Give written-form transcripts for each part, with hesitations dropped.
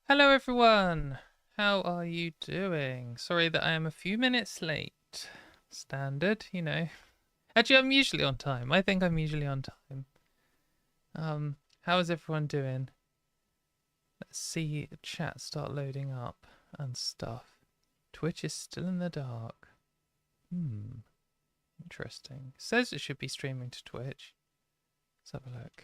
Hello, everyone. How are you doing? Sorry that I am a few minutes late. Standard, you know. Actually, I'm usually on time. I think I'm usually on time. How is everyone doing? Let's see chat start loading up and stuff. Twitch is still in the dark. Interesting. It says it should be streaming to Twitch. Let's have a look.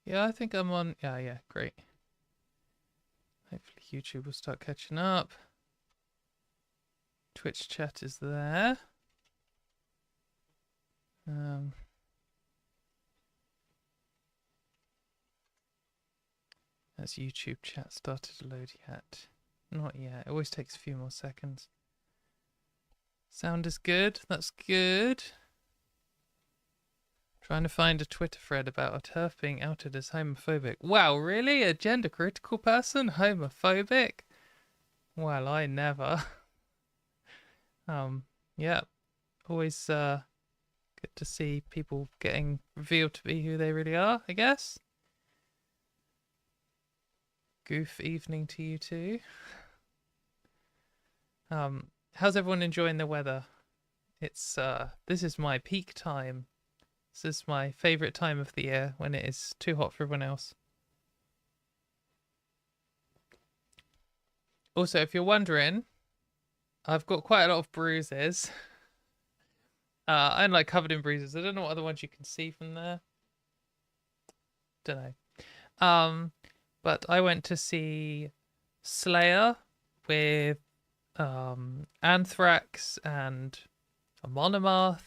Yeah, I think I'm on. Yeah, great. Hopefully YouTube will start catching up. Twitch chat is there. Has YouTube chat started to load yet? Not yet. It always takes a few more seconds. Sound is good. That's good. Trying to find a Twitter thread about a TERF being outed as homophobic. Wow, really? A gender critical person? Homophobic? Well, I never. Yeah. Always good to see people getting revealed to be who they really are, I guess. Goof evening to you too. How's everyone enjoying the weather? It's this is my peak time. This is my favourite time of the year when it is too hot for everyone else. Also, if you're wondering, I've got quite a lot of bruises. I'm like covered in bruises. I don't know what other ones you can see from there. Don't know. But I went to see Slayer with Anthrax and a Monomath,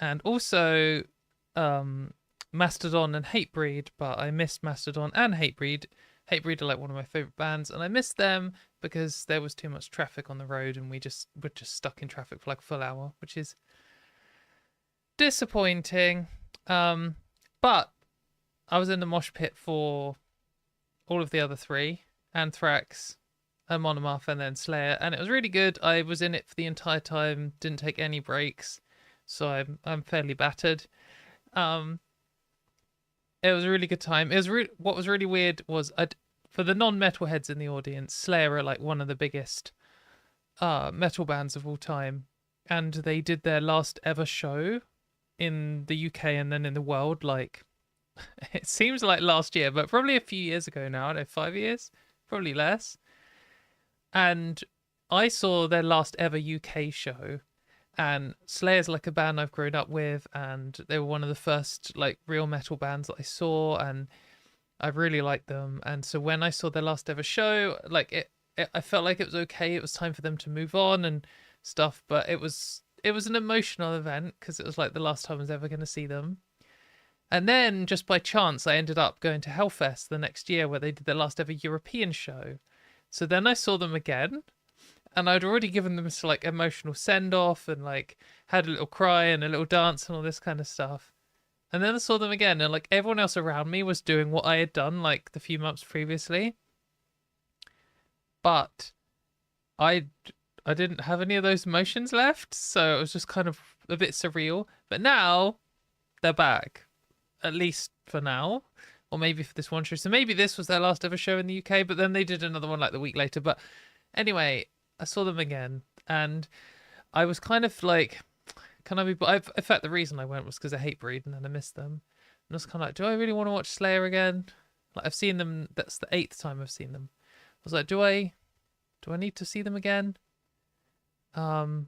and also Mastodon and Hatebreed, but I missed Mastodon and Hatebreed. Hatebreed are like one of my favorite bands, and I missed them because there was too much traffic on the road, and were just stuck in traffic for like a full hour, which is disappointing. But I was in the mosh pit for all of the other three: Anthrax, Monomath, and then Slayer, and it was really good. I was in it for the entire time, didn't take any breaks, so I'm fairly battered. It was a really good time. It was what was really weird was for the non-metalheads in the audience, Slayer are like one of the biggest metal bands of all time, and they did their last ever show in the UK and then in the world. Like it seems like last year, but probably a few years ago now. I don't know, 5 years, probably less. And I saw their last ever UK show, and Slayer's like a band I've grown up with, and they were one of the first like real metal bands that I saw, and I really liked them. And so when I saw their last ever show, like I felt like it was okay. It was time for them to move on and stuff, but it was an emotional event because it was like the last time I was ever going to see them. And then just by chance, I ended up going to Hellfest the next year where they did their last ever European show. So then I saw them again, and I'd already given them this like emotional send off and like had a little cry and a little dance and all this kind of stuff. And then I saw them again, and like everyone else around me was doing what I had done like the few months previously, but I I didn't have any of those emotions left, so it was just kind of a bit surreal. But now they're back, at least for now, or maybe for this one show. So maybe this was their last ever show in the UK, but then they did another one like the week later. But anyway, I saw them again, and I was kind of like, can I be? In fact, the reason I went was because I Hatebreed, and then I missed them. And I was kind of like, do I really want to watch Slayer again? Like I've seen them. That's the 8th time I've seen them. I was like, do I need to see them again? And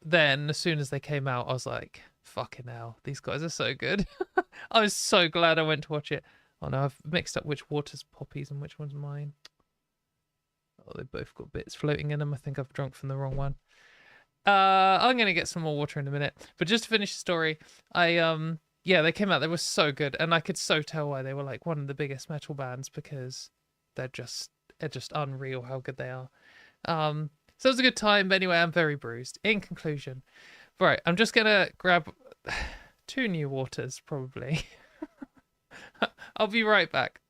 then as soon as they came out, I was like, fucking hell, these guys are so good. I was so glad I went to watch it. Oh no, I've mixed up which water's Poppy's and which one's mine. Oh, they've both got bits floating in them. I think I've drunk from the wrong one. I'm gonna get some more water in a minute. But just to finish the story, yeah, they came out. They were so good, and I could so tell why they were like one of the biggest metal bands because they're just unreal how good they are. So it was a good time, but anyway, I'm very bruised. In conclusion, right, I'm just gonna grab 2 new waters probably. I'll be right back.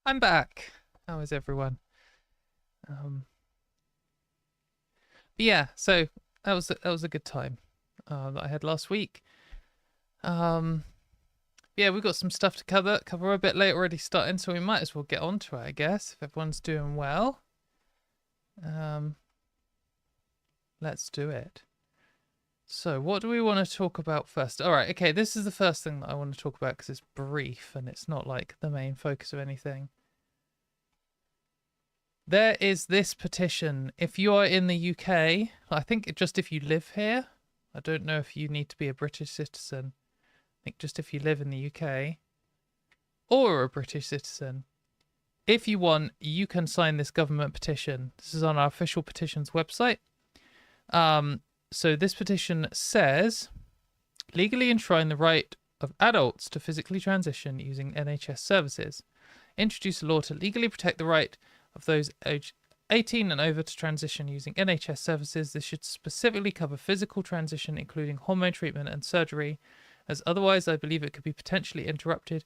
I'm back. How is everyone? But yeah, so that was a good time that I had last week. Um, yeah, we've got some stuff to cover. We're a bit late already starting, so we might as well get on to it, I guess, if everyone's doing well. Let's do it. So, what do we want to talk about first? All right, okay, this is the first thing that I want to talk about because it's brief and it's not like the main focus of anything. There is this petition. If you are in the UK, I think just if you live here, I don't know if you need to be a British citizen. I think just if you live in the UK or a British citizen, if you want, you can sign this government petition. This is on our official petitions website. So this petition says, legally enshrine the right of adults to physically transition using NHS services. Introduce a law to legally protect the right of those aged 18 and over to transition using NHS services. This should specifically cover physical transition, including hormone treatment and surgery, as otherwise I believe it could be potentially interpreted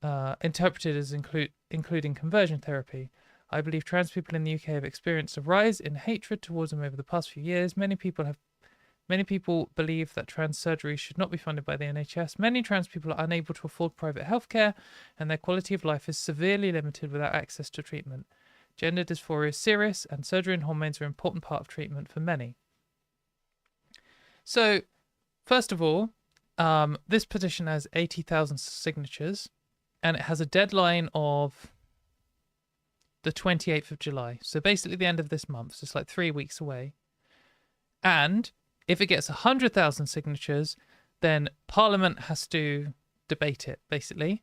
as including conversion therapy. I believe trans people in the UK have experienced a rise in hatred towards them over the past few years. Many people believe that trans surgery should not be funded by the NHS. Many trans people are unable to afford private healthcare, and their quality of life is severely limited without access to treatment. Gender dysphoria is serious, and surgery and hormones are an important part of treatment for many. So, first of all, this petition has 80,000 signatures, and it has a deadline of the 28th of July. So basically the end of this month. So it's like 3 weeks away. And if it gets 100,000 signatures, then Parliament has to debate it, basically.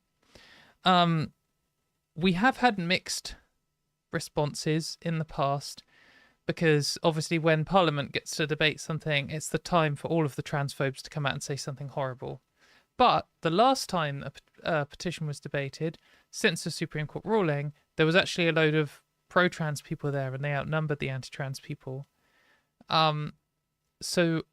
We have had mixed responses in the past, because obviously when Parliament gets to debate something, it's the time for all of the transphobes to come out and say something horrible. But the last time a petition was debated, since the Supreme Court ruling, there was actually a load of pro-trans people there, and they outnumbered the anti-trans people. So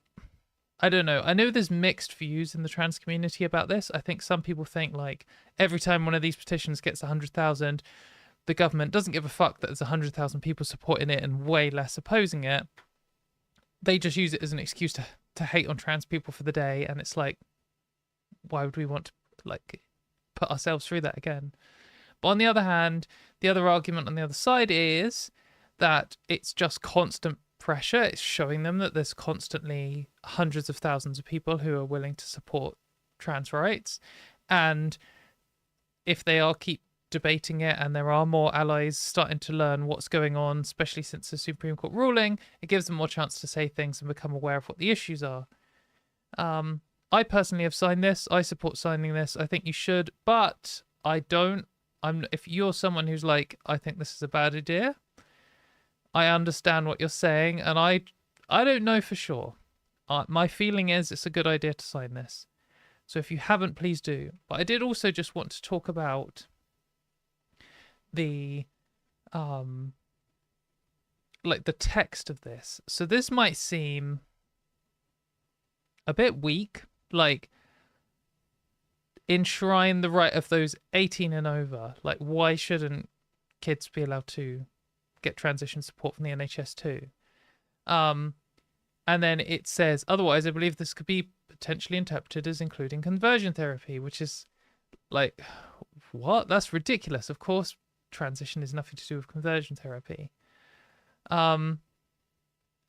I don't know. I know there's mixed views in the trans community about this. I think some people think like every time one of these petitions gets 100,000, the government doesn't give a fuck that there's 100,000 people supporting it and way less opposing it. They just use it as an excuse to hate on trans people for the day, and it's like, why would we want to like put ourselves through that again? But on the other hand, the other argument on the other side is that it's just constant pressure. It's showing them that there's constantly hundreds of thousands of people who are willing to support trans rights, and if they are keep debating it and there are more allies starting to learn what's going on, especially since the Supreme Court ruling, it gives them more chance to say things and become aware of what the issues are. I personally have signed this. I support signing this. I think you should, but I don't. If you're someone who's like, I think this is a bad idea, I understand what you're saying, and I don't know for sure. My feeling is it's a good idea to sign this. So if you haven't, please do. But I did also just want to talk about the like the text of this. So this might seem a bit weak, like enshrine the right of those 18 and over. Like, why shouldn't kids be allowed to get transition support from the NHS too? And then it says, otherwise, I believe this could be potentially interpreted as including conversion therapy, which is like, what? That's ridiculous. Of course, transition is nothing to do with conversion therapy. And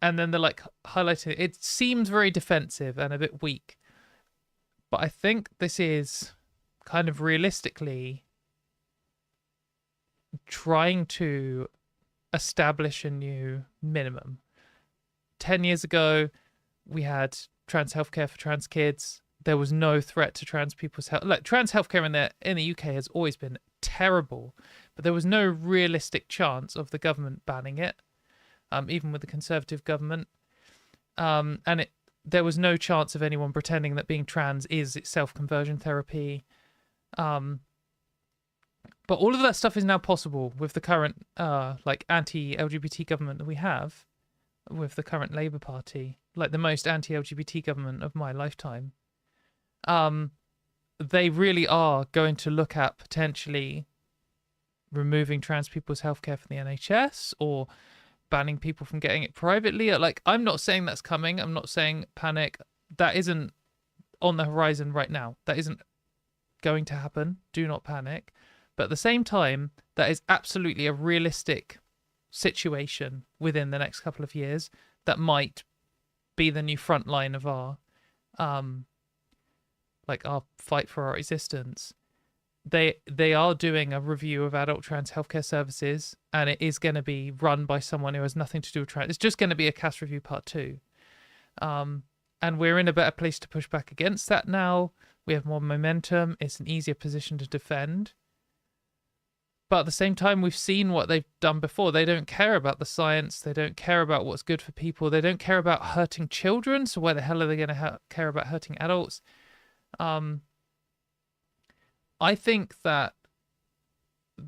then they're like highlighting it seems very defensive and a bit weak. But I think this is kind of realistically trying to establish a new minimum. 10 years ago, we had trans healthcare for trans kids. There was no threat to trans people's health. Like, trans healthcare in the UK has always been terrible, but there was no realistic chance of the government banning it, even with the Conservative government. And there was no chance of anyone pretending that being trans is itself conversion therapy. But all of that stuff is now possible with the current like anti-LGBT government that we have, with the current Labour Party, like the most anti-LGBT government of my lifetime. They really are going to look at potentially removing trans people's healthcare from the NHS or banning people from getting it privately. Like, I'm not saying that's coming. I'm not saying panic. That isn't on the horizon right now. That isn't going to happen. Do not panic. But at the same time, that is absolutely a realistic situation within the next couple of years that might be the new front line of our our fight for our existence. They are doing a review of adult trans healthcare services, and it is going to be run by someone who has nothing to do with trans. It's just going to be a cast review part 2. And we're in a better place to push back against that now. We have more momentum. It's an easier position to defend. But at the same time, we've seen what they've done before. They don't care about the science. They don't care about what's good for people. They don't care about hurting children. So why the hell are they going to care about hurting adults? I think that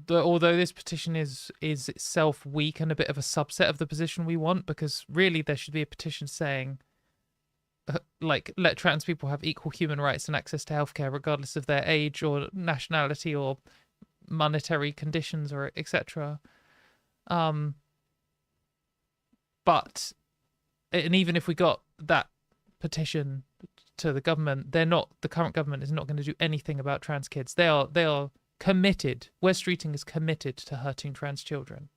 although this petition is itself weak and a bit of a subset of the position we want, because really there should be a petition saying, let trans people have equal human rights and access to healthcare regardless of their age or nationality or monetary conditions or etc. But even if we got that petition to the government, the current government is not going to do anything about trans kids. They are committed. West Streeting is committed to hurting trans children.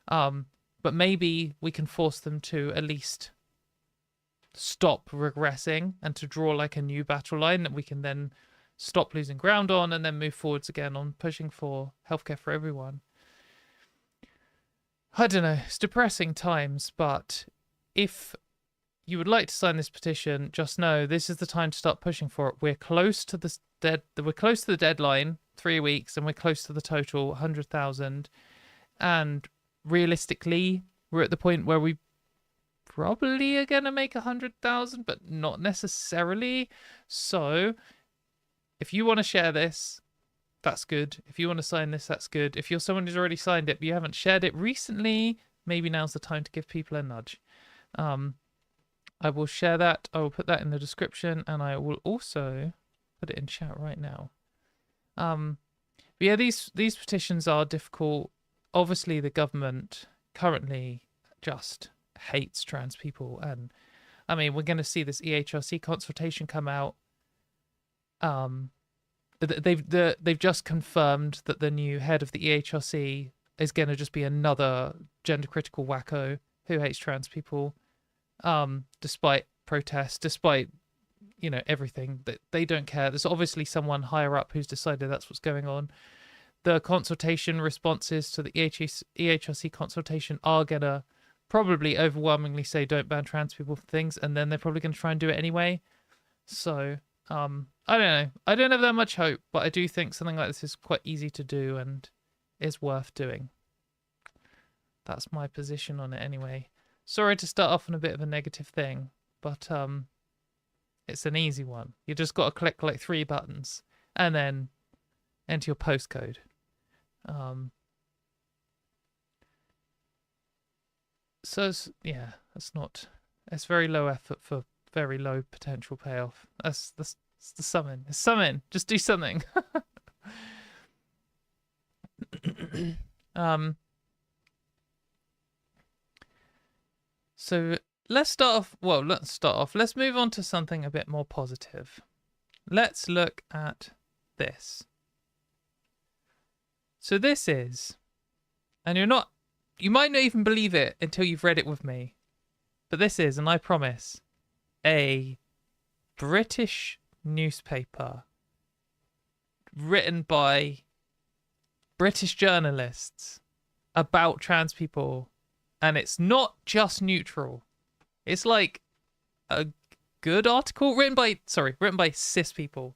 But maybe we can force them to at least stop regressing and to draw like a new battle line that we can then stop losing ground on and then move forwards again on pushing for healthcare for everyone. I don't know, it's depressing times, but if you would like to sign this petition, just know this is the time to start pushing for it. We're close to the deadline, 3 weeks, and we're close to the total 100,000. And realistically, we're at the point where we probably are gonna make 100,000, but not necessarily. So if you want to share this, that's good. If you want to sign this, that's good. If you're someone who's already signed it but you haven't shared it recently, maybe now's the time to give people a nudge. I will share that. I will put that in the description, and I will also put it in chat right now. But yeah, these petitions are difficult. Obviously, the government currently just hates trans people, and I mean, we're going to see this EHRC consultation come out. They've just confirmed that the new head of the EHRC is going to just be another gender critical wacko who hates trans people. Despite protests, despite everything, that they don't care. There's obviously someone higher up who's decided that's what's going on. The consultation responses to the EHRC consultation are gonna probably overwhelmingly say don't ban trans people for things, and then they're probably gonna try and do it anyway. So I don't know. I don't have that much hope, but I do think something like this is quite easy to do and is worth doing. That's my position on it anyway. Sorry to start off on a bit of a negative thing, but it's an easy one. You just got to click like 3 buttons and then enter your postcode. So yeah, it's very low effort for very low potential payoff. That's the summon. It's summon. Just do something. So let's start off. Well, let's move on to something a bit more positive. Let's look at this. So this is, and you might not even believe it until you've read it with me, but this is, and I promise, a British newspaper written by British journalists about trans people. And it's not just neutral. It's like a good article written by cis people.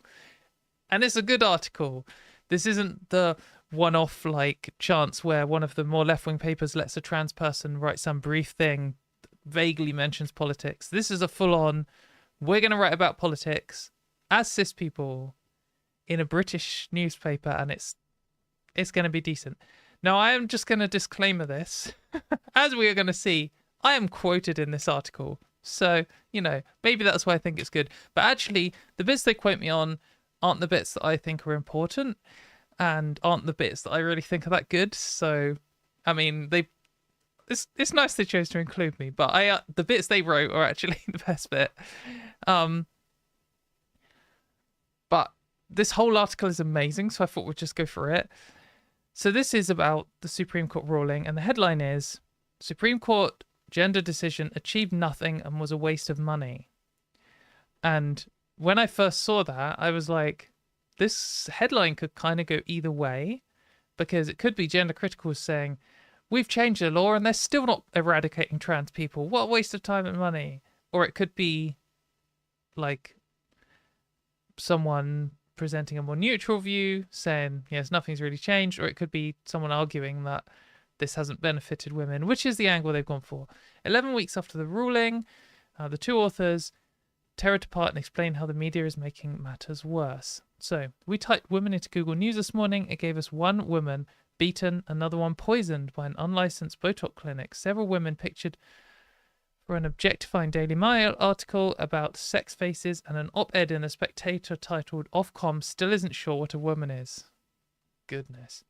And it's a good article. This isn't the one-off like chance where one of the more left-wing papers lets a trans person write some brief thing, vaguely mentions politics. This is a full-on, we're going to write about politics as cis people in a British newspaper, and it's going to be decent. Now, I am just going to disclaimer this. As we are going to see, I am quoted in this article. So, maybe that's why I think it's good. But actually, the bits they quote me on aren't the bits that I think are important. and aren't the bits that I really think are that good. So, I mean, it's nice they chose to include me, but the bits they wrote are actually the best bit. But this whole article is amazing, so I thought we'd just go for it. So this is about the Supreme Court ruling, and the headline is, Supreme Court gender decision achieved nothing and was a waste of money. And when I first saw that, I was like, this headline could kind of go either way, because it could be gender critical saying, we've changed the law and they're still not eradicating trans people. What a waste of time and money. Or it could be like someone presenting a more neutral view saying, yes, nothing's really changed. Or it could be someone arguing that this hasn't benefited women, which is the angle they've gone for. 11 weeks after the ruling, the two authors tear it apart and explain how the media is making matters worse. So we typed women into Google News this morning. It gave us one woman beaten, another one poisoned by an unlicensed Botox clinic, several women pictured for an objectifying Daily Mail article about sex faces, and an op-ed in The Spectator titled Ofcom Still Isn't Sure What a Woman Is. Goodness.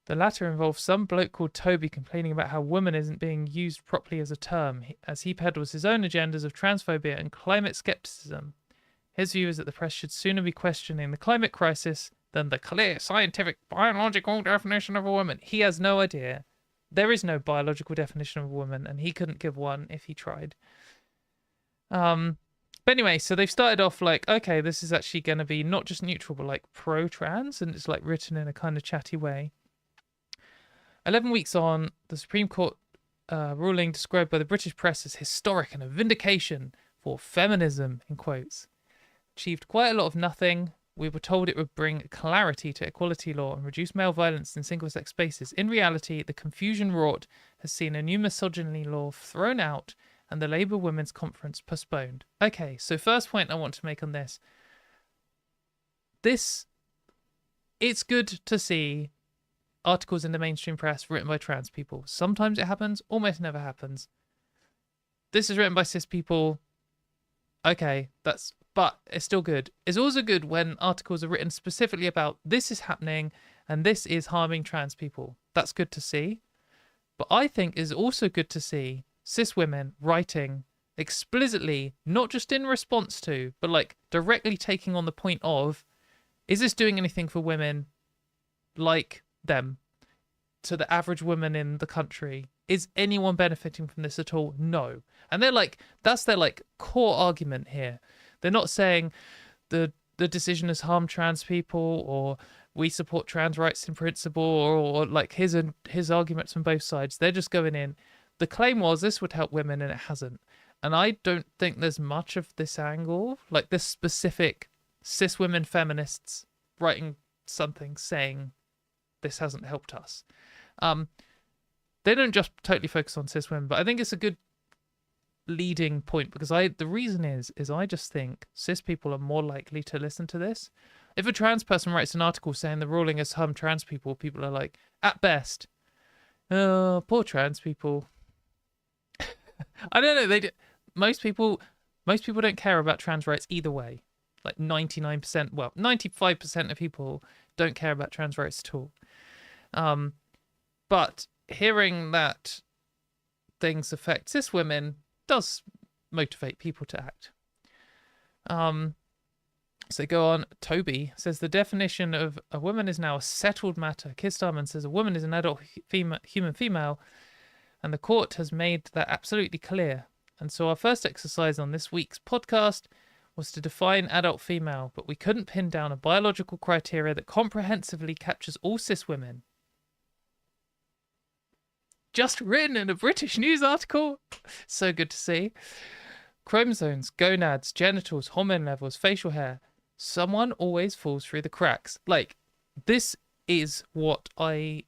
The latter involves some bloke called Toby complaining about how woman isn't being used properly as a term, as he peddles his own agendas of transphobia and climate skepticism. His view is that the press should sooner be questioning the climate crisis than the clear scientific biological definition of a woman. He has no idea. There is no biological definition of a woman, and he couldn't give one if he tried. But anyway, so they've started off like, okay, this is actually going to be not just neutral, but like pro-trans, and it's like written in a kind of chatty way. 11 weeks on, the Supreme Court ruling described by the British press as historic and a vindication for feminism, in quotes. Achieved quite a lot of nothing. We were told it would bring clarity to equality law and reduce male violence in single-sex spaces. In reality, the confusion wrought has seen a new misogyny law thrown out and the Labour Women's Conference postponed. Okay, so first point I want to make on this. It's good to see articles in the mainstream press written by trans people. Sometimes it happens, almost never happens. This is written by cis people. Okay, but it's still good. It's also good when articles are written specifically about this is happening and this is harming trans people. That's good to see. But I think it's also good to see cis women writing explicitly, not just in response to, but like directly taking on the point of, is this doing anything for women like them, to the average woman in the country? Is anyone benefiting from this at all? No. And they're like, that's their like core argument here. They're not saying the decision has harmed trans people, or we support trans rights in principle, or like his arguments from both sides. They're just going in. The claim was this would help women, and it hasn't. And I don't think there's much of this angle, like this specific cis women feminists writing something saying this hasn't helped us. They don't just totally focus on cis women, but I think it's a good leading point, because the reason is I just think cis people are more likely to listen to this. If a trans person writes an article saying the ruling has harmed trans people, people are like, at best, oh, poor trans people. I don't know. Most people don't care about trans rights either way. Like 99%, well, 95% of people don't care about trans rights at all. But hearing that things affect cis women does motivate people to act. So go on. Toby says the definition of a woman is now a settled matter. Keir Starmer says a woman is an adult human female, and the court has made that absolutely clear. And so our first exercise on this week's podcast was to define adult female, but we couldn't pin down a biological criteria that comprehensively captures all cis women. Just written in a British news article. So good to see. Chromosomes, gonads, genitals, hormone levels, facial hair. Someone always falls through the cracks. Like, this is what I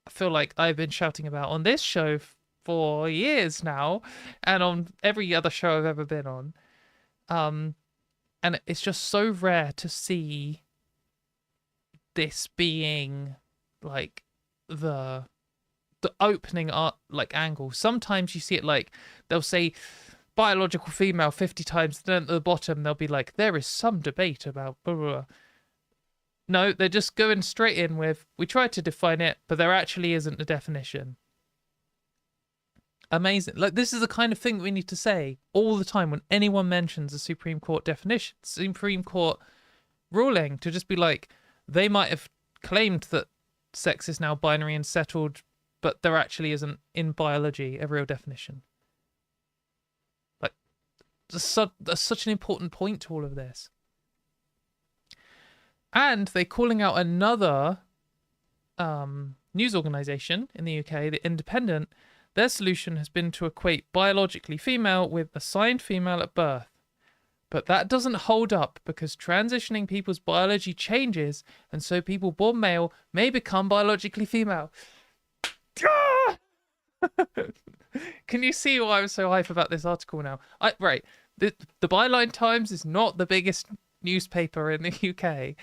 feel like I've been shouting about on this show for years now, and on every other show I've ever been on. And it's just so rare to see this being like the opening art like angle. Sometimes you see it like they'll say biological female 50 times, then at the bottom they'll be like, there is some debate about blah, blah, blah. No, they're just going straight in with, we tried to define it, but there actually isn't a definition. Amazing. Like, this is the kind of thing we need to say all the time when anyone mentions a Supreme Court definition, Supreme Court ruling, to just be like, they might have claimed that sex is now binary and settled, but there actually isn't in biology a real definition. Like, that's such an important point to all of this. And they're calling out another news organisation in the UK, The Independent. Their solution has been to equate biologically female with assigned female at birth. But that doesn't hold up because transitioning people's biology changes, and so people born male may become biologically female. Can you see why I'm so hype about this article now? Right. The Byline Times is not the biggest newspaper in the UK,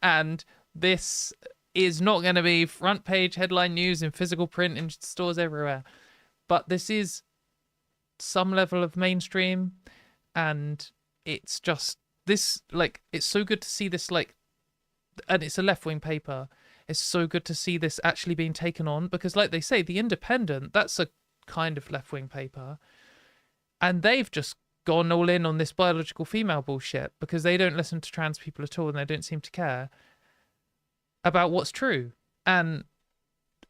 and this is not going to be front page headline news in physical print in stores everywhere. But this is some level of mainstream, and it's just this, like, it's so good to see this, like, and it's a left-wing paper. It's so good to see this actually being taken on, because like they say, The Independent, that's a kind of left-wing paper, and they've just gone all in on this biological female bullshit because they don't listen to trans people at all, and they don't seem to care about what's true. And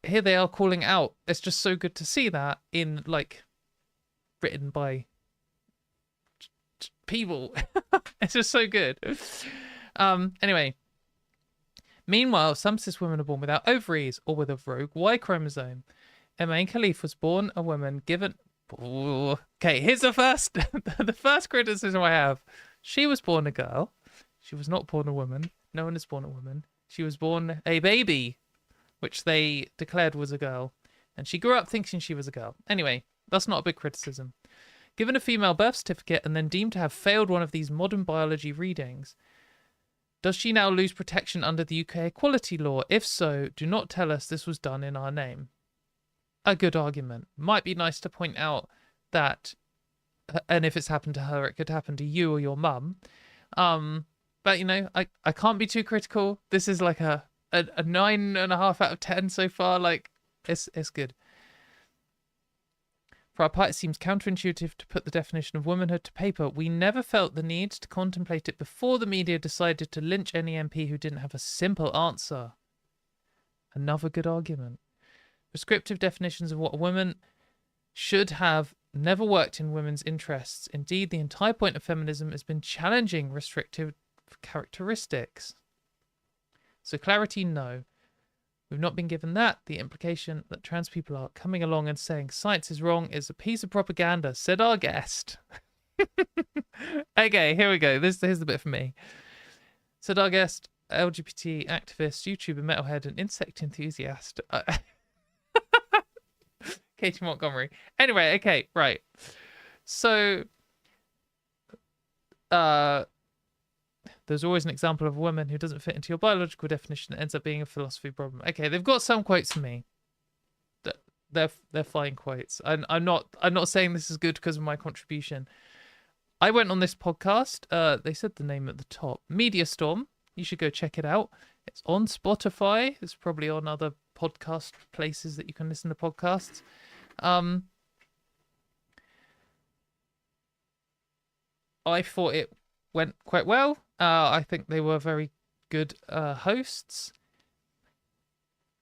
here they are calling out. It's just so good to see that in, like, written by people. It's just so good. Anyway, meanwhile, some cis women are born without ovaries or with a rogue Y chromosome. Emaine Khalif was born a woman given... Ooh. Okay, here's the first the first criticism I have. She was born a girl. She was not born a woman. No one is born a woman. She was born a baby, which they declared was a girl. And she grew up thinking she was a girl. Anyway, that's not a big criticism. Given a female birth certificate and then deemed to have failed one of these modern biology readings, does she now lose protection under the UK equality law? If so, do not tell us this was done in our name. A good argument. Might be nice to point out that, and if it's happened to her, it could happen to you or your mum. But, you know, I can't be too critical. This is like a 9.5 out of 10 so far. Like, it's good. For our part, it seems counterintuitive to put the definition of womanhood to paper. We never felt the need to contemplate it before the media decided to lynch any MP who didn't have a simple answer. Another good argument. Prescriptive definitions of what a woman should have never worked in women's interests. Indeed, the entire point of feminism has been challenging restrictive characteristics. So clarity, no. We've not been given that. The implication that trans people are coming along and saying science is wrong is a piece of propaganda, said our guest. Okay, here we go. Here's the bit for me. Said our guest, LGBT activist, YouTuber, metalhead, and insect enthusiast. Katie Montgomery. Anyway, okay, right. So, there's always an example of a woman who doesn't fit into your biological definition that ends up being a philosophy problem. Okay, they've got some quotes for me. They're fine quotes. I'm not saying this is good because of my contribution. I went on this podcast. They said the name at the top. Media Storm. You should go check it out. It's on Spotify. It's probably on other podcast places that you can listen to podcasts. I thought it went quite well. I think they were very good hosts.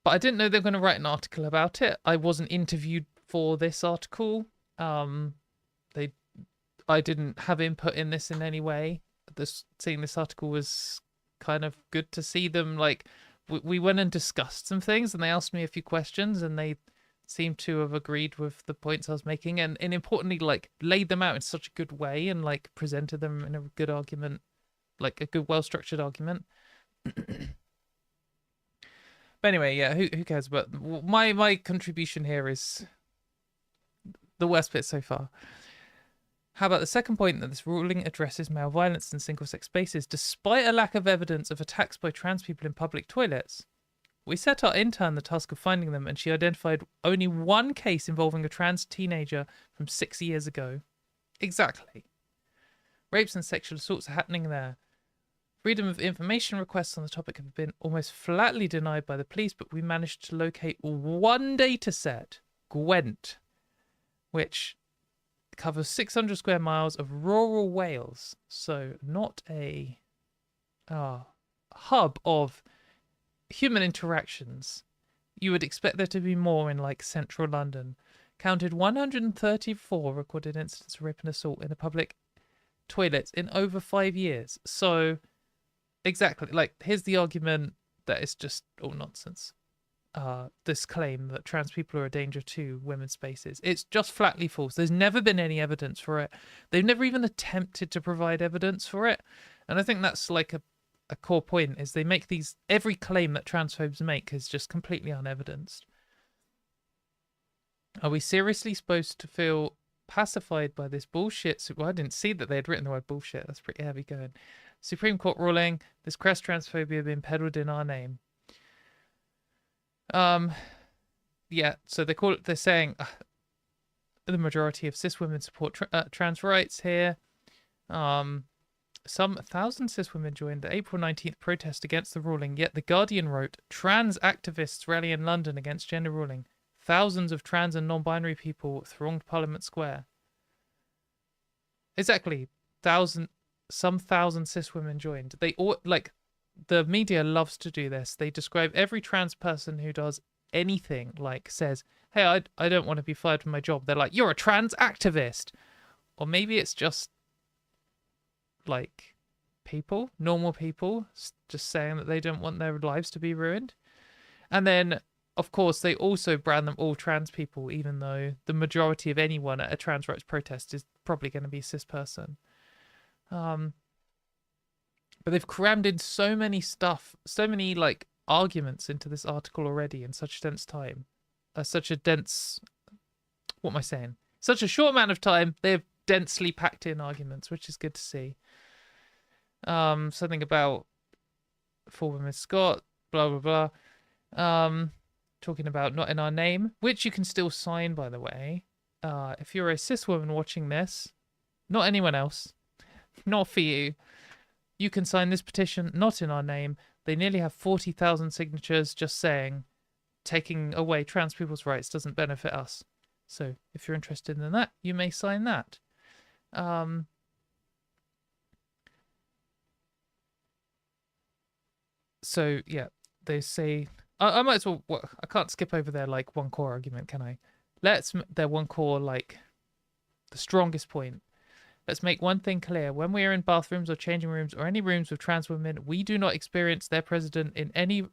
But I didn't know they were going to write an article about it. I wasn't interviewed for this article. I didn't have input in this in any way. Seeing this article was kind of good to see them. Like, we went and discussed some things, and they asked me a few questions, and they seemed to have agreed with the points I was making, and importantly, like, laid them out in such a good way and, like, presented them in a good argument, like a good, well-structured argument. But anyway, yeah, who cares? But my contribution here is the worst bit so far. How about the second point, that this ruling addresses male violence in single-sex spaces, despite a lack of evidence of attacks by trans people in public toilets? We set our intern the task of finding them, and she identified only one case involving a trans teenager from 6 years ago. Exactly. Rapes and sexual assaults are happening there. Freedom of information requests on the topic have been almost flatly denied by the police, but we managed to locate one data set, Gwent, which covers 600 square miles of rural Wales. So not a hub of human interactions. You would expect there to be more in like central London. Counted 134 recorded incidents of rape and assault in the public toilets in over 5 years. So exactly, like, here's the argument that it's just all nonsense. This claim that trans people are a danger to women's spaces. It's just flatly false. There's never been any evidence for it. They've never even attempted to provide evidence for it. And I think that's like a core point, is they make every claim that transphobes make is just completely unevidenced. Are we seriously supposed to feel pacified by this bullshit? Well, I didn't see that they had written the word bullshit. That's pretty heavy going. Supreme Court ruling, this crest transphobia being peddled in our name. Yeah, so they're saying the majority of cis women support trans rights here. Some 1,000 cis women joined the April 19th protest against the ruling, yet The Guardian wrote, trans activists rally in London against gender ruling. Thousands of trans and non-binary people thronged Parliament Square. Exactly. Some thousand cis women joined. They all, like, the media loves to do this. They describe every trans person who does anything, like says, hey, I don't want to be fired from my job. They're like, you're a trans activist. Or maybe it's just like people, normal people, just saying that they don't want their lives to be ruined. And then, of course, they also brand them all trans people, even though the majority of anyone at a trans rights protest is probably going to be a cis person. But they've crammed in so many like arguments into this article already in such a dense time. Such a short amount of time, they've densely packed in arguments, which is good to see. Something about for women Scott, blah, blah, blah. Talking about not in our name, which you can still sign, by the way. If you're a cis woman watching this, not anyone else, not for you, you can sign this petition, not in our name. They nearly have 40,000 signatures just saying taking away trans people's rights doesn't benefit us. So if you're interested in that, you may sign that. So yeah, they say I might as well. I can't skip over their like one core argument, can I? Their one core, like the strongest point. Let's make one thing clear: when we are in bathrooms or changing rooms or any rooms with trans women, we do not experience their presence in any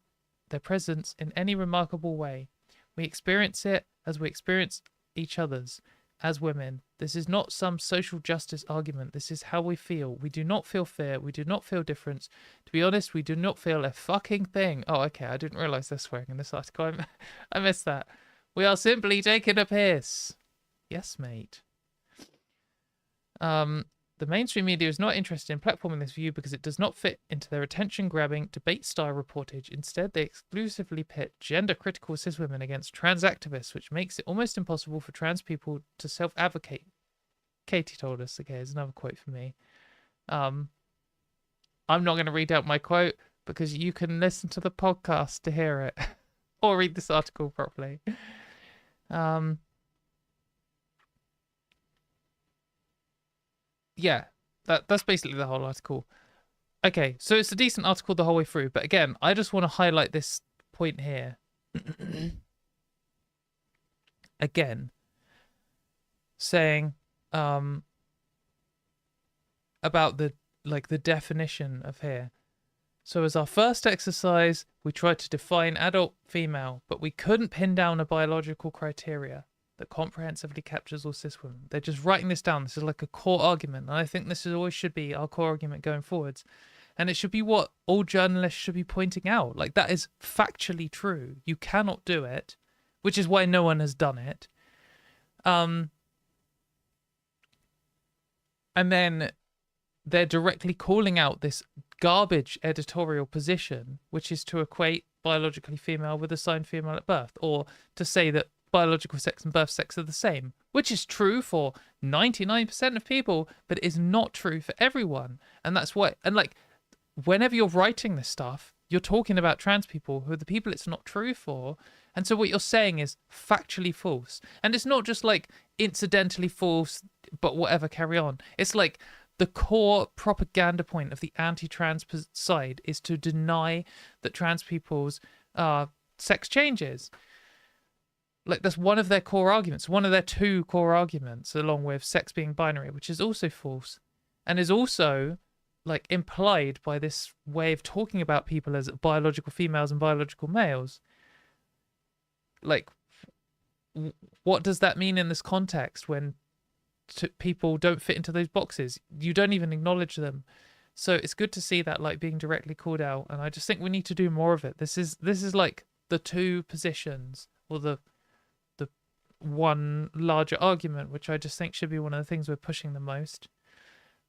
remarkable way. We experience it as we experience each other's as women. This is not some social justice argument. This is how we feel. We do not feel fear. We do not feel difference. To be honest, we do not feel a fucking thing. Oh, okay. I didn't realize they're swearing in this article. I missed that. We are simply taking a piss. Yes, mate. The mainstream media is not interested in platforming this view because it does not fit into their attention-grabbing, debate-style reportage. Instead, they exclusively pit gender-critical cis women against trans activists, which makes it almost impossible for trans people to self-advocate. Katie told us. Okay, here's another quote from me. I'm not going to read out my quote because you can listen to the podcast to hear it or read this article properly. Yeah, that's basically the whole article. Okay, so it's a decent article the whole way through, but again, I just want to highlight this point here. Again, saying about the definition of here. So as our first exercise, we tried to define adult female, but we couldn't pin down a biological criteria that comprehensively captures all cis women. They're just writing this down. This is like a core argument, and I think this always should be our core argument going forwards. And it should be what all journalists should be pointing out. Like, that is factually true. You cannot do it, which is why no one has done it. And then they're directly calling out this garbage editorial position, which is to equate biologically female with assigned female at birth, or to say that biological sex and birth sex are the same, which is true for 99% of people, but is not true for everyone. And that's why, and like, whenever you're writing this stuff, you're talking about trans people who are the people it's not true for. And so what you're saying is factually false. And it's not just like incidentally false, but whatever, carry on. It's like the core propaganda point of the anti-trans side is to deny that trans people's sex changes. Like, that's one of their core arguments, one of their two core arguments, along with sex being binary, which is also false and is also like implied by this way of talking about people as biological females and biological males. Like, what does that mean in this context when people don't fit into those boxes? You don't even acknowledge them. So it's good to see that like being directly called out, and I just think we need to do more of it. This is like the two positions, or the one larger argument, which I just think should be one of the things we're pushing the most,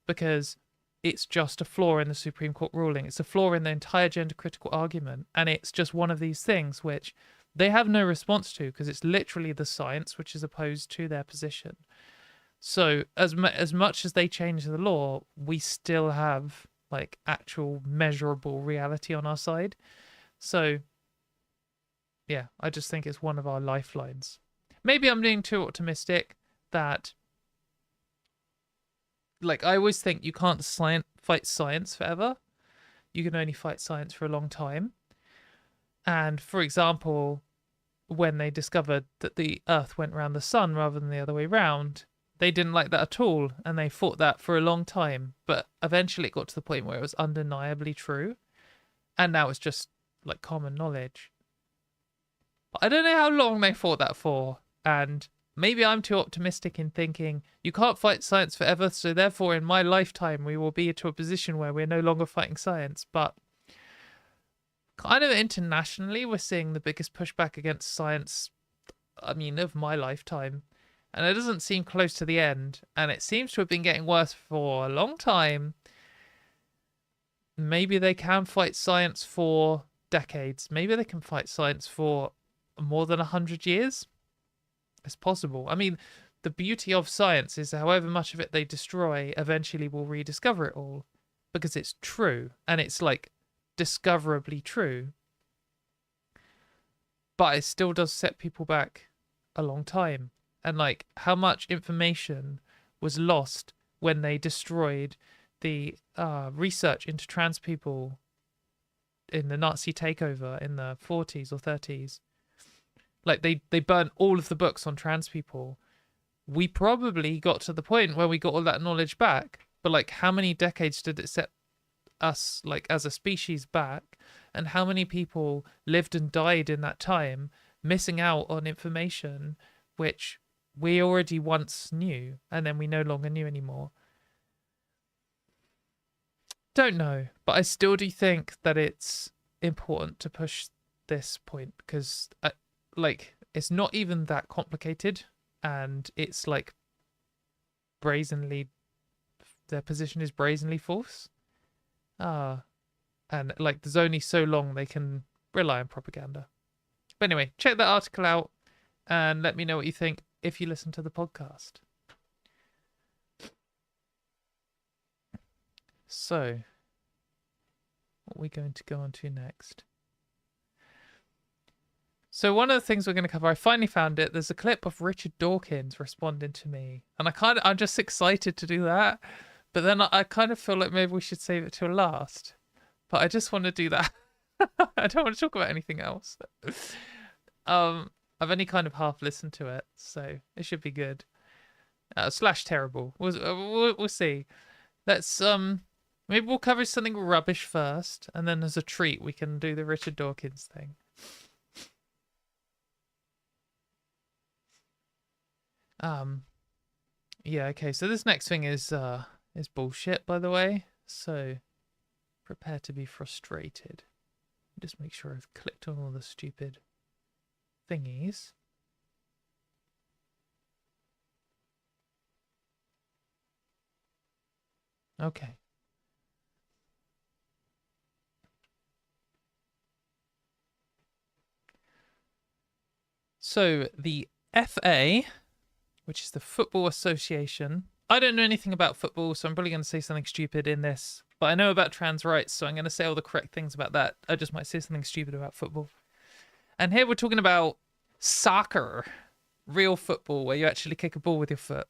because it's just a flaw in the Supreme Court ruling. It's a flaw in the entire gender critical argument, and it's just one of these things which they have no response to, because it's literally the science which is opposed to their position. So as much as they change the law, we still have like actual measurable reality on our side. So yeah, I just think it's one of our lifelines. Maybe I'm being too optimistic that, like, I always think you can't fight science forever. You can only fight science for a long time. And for example, when they discovered that the Earth went around the sun rather than the other way round, they didn't like that at all, and they fought that for a long time. But eventually it got to the point where it was undeniably true, and now it's just like common knowledge. But I don't know how long they fought that for, and maybe I'm too optimistic in thinking you can't fight science forever, so therefore in my lifetime we will be to a position where we're no longer fighting science. But kind of internationally, we're seeing the biggest pushback against science, I mean, of my lifetime. And it doesn't seem close to the end. And it seems to have been getting worse for a long time. Maybe they can fight science for decades. Maybe they can fight science for more than 100 years. It's possible. I mean, the beauty of science is however much of it they destroy, eventually we'll rediscover it all. Because it's true. And it's like discoverably true. But it still does set people back a long time. And like how much information was lost when they destroyed the research into trans people in the Nazi takeover in the 40s or 30s. Like they burnt all of the books on trans people. We probably got to the point where we got all that knowledge back. But like how many decades did it set us like as a species back? And how many people lived and died in that time missing out on information which we already once knew, and then we no longer knew anymore? Don't know, but I still do think that it's important to push this point, because like it's not even that complicated, and it's like brazenly, their position is brazenly false. And like there's only so long they can rely on propaganda. But anyway, check that article out and let me know what you think if you listen to the podcast. So, what are we going to go on to next? So one of the things we're going to cover, I finally found it. There's a clip of Richard Dawkins responding to me, and I'm just excited to do that. But then I kind of feel like maybe we should save it till last. But I just want to do that. I don't want to talk about anything else. I've only kind of half listened to it, so it should be good. Slash terrible. We'll see. Let's maybe we'll cover something rubbish first, and then as a treat we can do the Richard Dawkins thing. Yeah, okay. So this next thing is bullshit, by the way. So prepare to be frustrated. Just make sure I've clicked on all the stupid thingies. Okay. So the FA, which is the Football Association. I don't know anything about football, so I'm probably going to say something stupid in this, but I know about trans rights, so I'm going to say all the correct things about that. I just might say something stupid about football. And here we're talking about soccer, real football, where you actually kick a ball with your foot.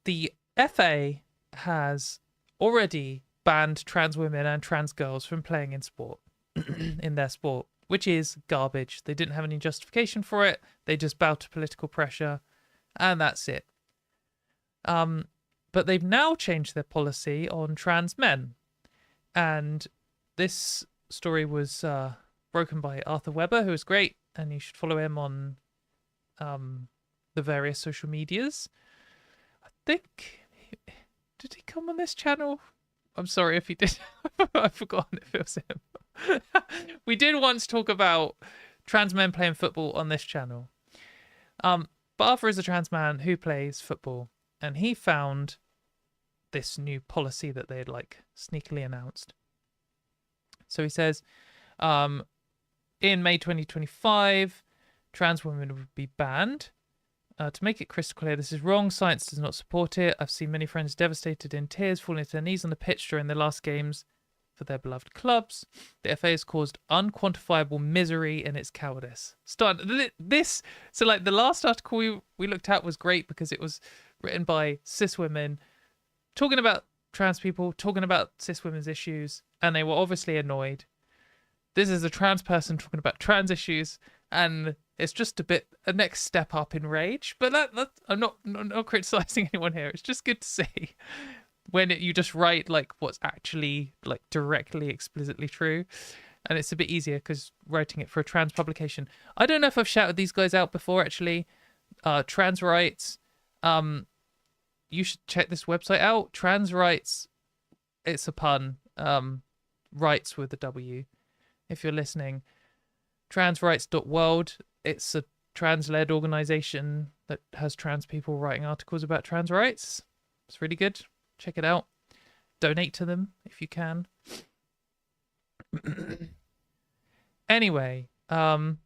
The FA has already banned trans women and trans girls from playing in sport, in their sport, which is garbage. They didn't have any justification for it. They just bowed to political pressure, and that's it. But they've now changed their policy on trans men. And this story was broken by Arthur Weber, who is great, and you should follow him on the various social medias. I think... Did he come on this channel? I'm sorry if he did. I've forgotten if it was him. We did once talk about trans men playing football on this channel. But Arthur is a trans man who plays football, and he found this new policy that they had sneakily announced. So he says, in May 2025, trans women would be banned. To make it crystal clear, this is wrong. Science does not support it. I've seen many friends devastated in tears, falling to their knees on the pitch during the last games for their beloved clubs. The FA has caused unquantifiable misery in its cowardice. So the last article we looked at was great because it was written by cis women talking about trans people, talking about cis women's issues, and they were obviously annoyed. This is a trans person talking about trans issues, and it's just a next step up in rage. But that I'm not criticizing anyone here. It's just good to see when you just write what's actually directly, explicitly true. And it's a bit easier because writing it for a trans publication. I don't know if I've shouted these guys out before, actually. Trans rights. You should check this website out. Trans rights. It's a pun. Rights with a W. If you're listening. Transrights.world. It's a trans-led organization that has trans people writing articles about trans rights. It's really good. Check it out. Donate to them if you can. Anyway, I've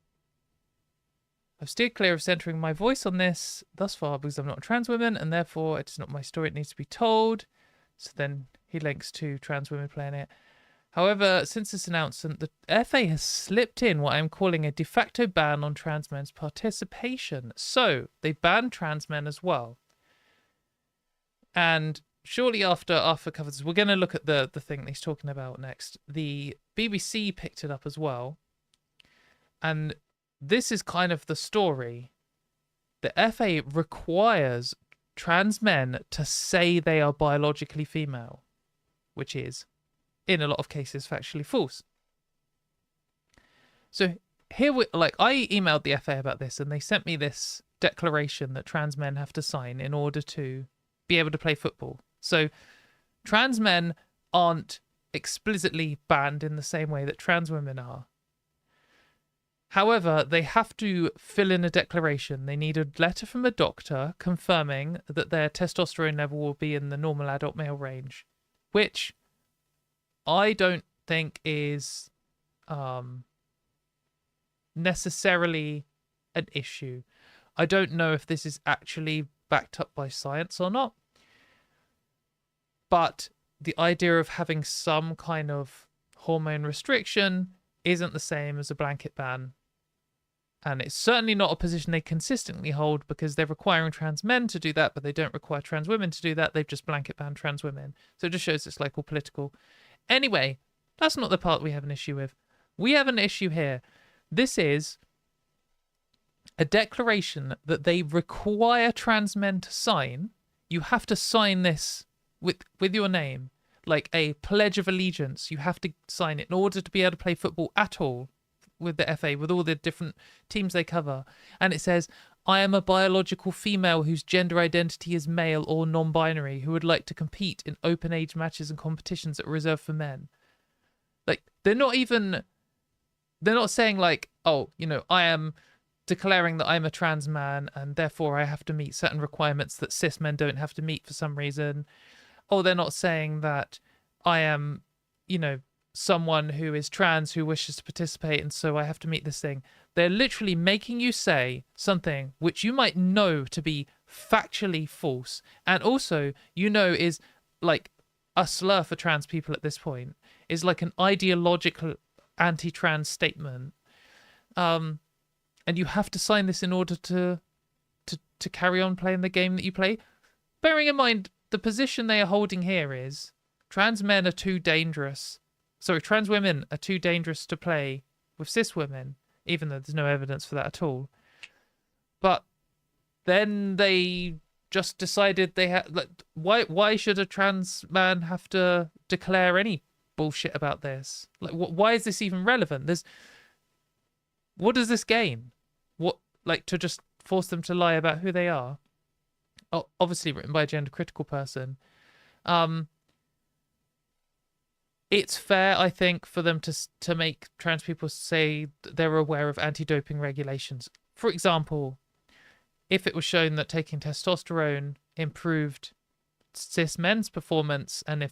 steered clear of centering my voice on this thus far because I'm not a trans woman, and therefore it's not my story, it needs to be told. So then he links to trans women playing it. However, since this announcement, the FA has slipped in what I'm calling a de facto ban on trans men's participation. So they banned trans men as well. And shortly after Arthur covers this, we're going to look at the thing that he's talking about next. The BBC picked it up as well. And this is kind of the story. The FA requires trans men to say they are biologically female, which is, in a lot of cases, factually false. So here I emailed the FA about this, and they sent me this declaration that trans men have to sign in order to be able to play football. So trans men aren't explicitly banned in the same way that trans women are. However, they have to fill in a declaration. They need a letter from a doctor confirming that their testosterone level will be in the normal adult male range, which I don't think is necessarily an issue. I don't know if this is actually backed up by science or not. But the idea of having some kind of hormone restriction isn't the same as a blanket ban. And it's certainly not a position they consistently hold because they're requiring trans men to do that, but they don't require trans women to do that. They've just blanket banned trans women. So it just shows it's all political. Anyway, that's not the part we have an issue with. We have an issue here. This is a declaration that they require trans men to sign. You have to sign this with your name, like a pledge of allegiance. You have to sign it in order to be able to play football at all with the FA, with all the different teams they cover. And it says, I am a biological female whose gender identity is male or non-binary who would like to compete in open age matches and competitions that are reserved for men. They're not saying oh, I am declaring that I'm a trans man and therefore I have to meet certain requirements that cis men don't have to meet for some reason. Or they're not saying that I am, someone who is trans who wishes to participate, and so I have to meet this thing. They're literally making you say something which you might know to be factually false, and also is like a slur for trans people at this point, is like an ideological anti-trans statement. And you have to sign this in order to carry on playing the game that you play. Bearing in mind, the position they are holding here is trans men are too dangerous. Sorry, trans women are too dangerous to play with cis women, even though there's no evidence for that at all. But then they just decided they had. Like, why should a trans man have to declare any bullshit about this? Like, why is this even relevant? What does this gain? What, like, to just force them to lie about who they are? Oh, obviously written by a gender critical person. It's fair, I think, for them to make trans people say that they're aware of anti-doping regulations. For example, if it was shown that taking testosterone improved cis men's performance, and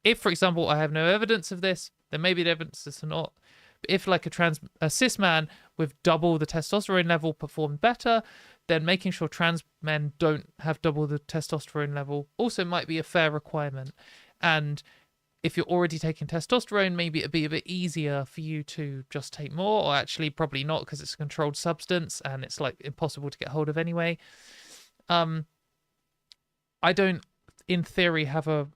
if for example, I have no evidence of this, then maybe the evidence is not. But if like a cis man with double the testosterone level performed better, then making sure trans men don't have double the testosterone level also might be a fair requirement. And if you're already taking testosterone, maybe it'd be a bit easier for you to just take more, or actually probably not, because it's a controlled substance and it's like impossible to get hold of anyway. I don't, in theory, have a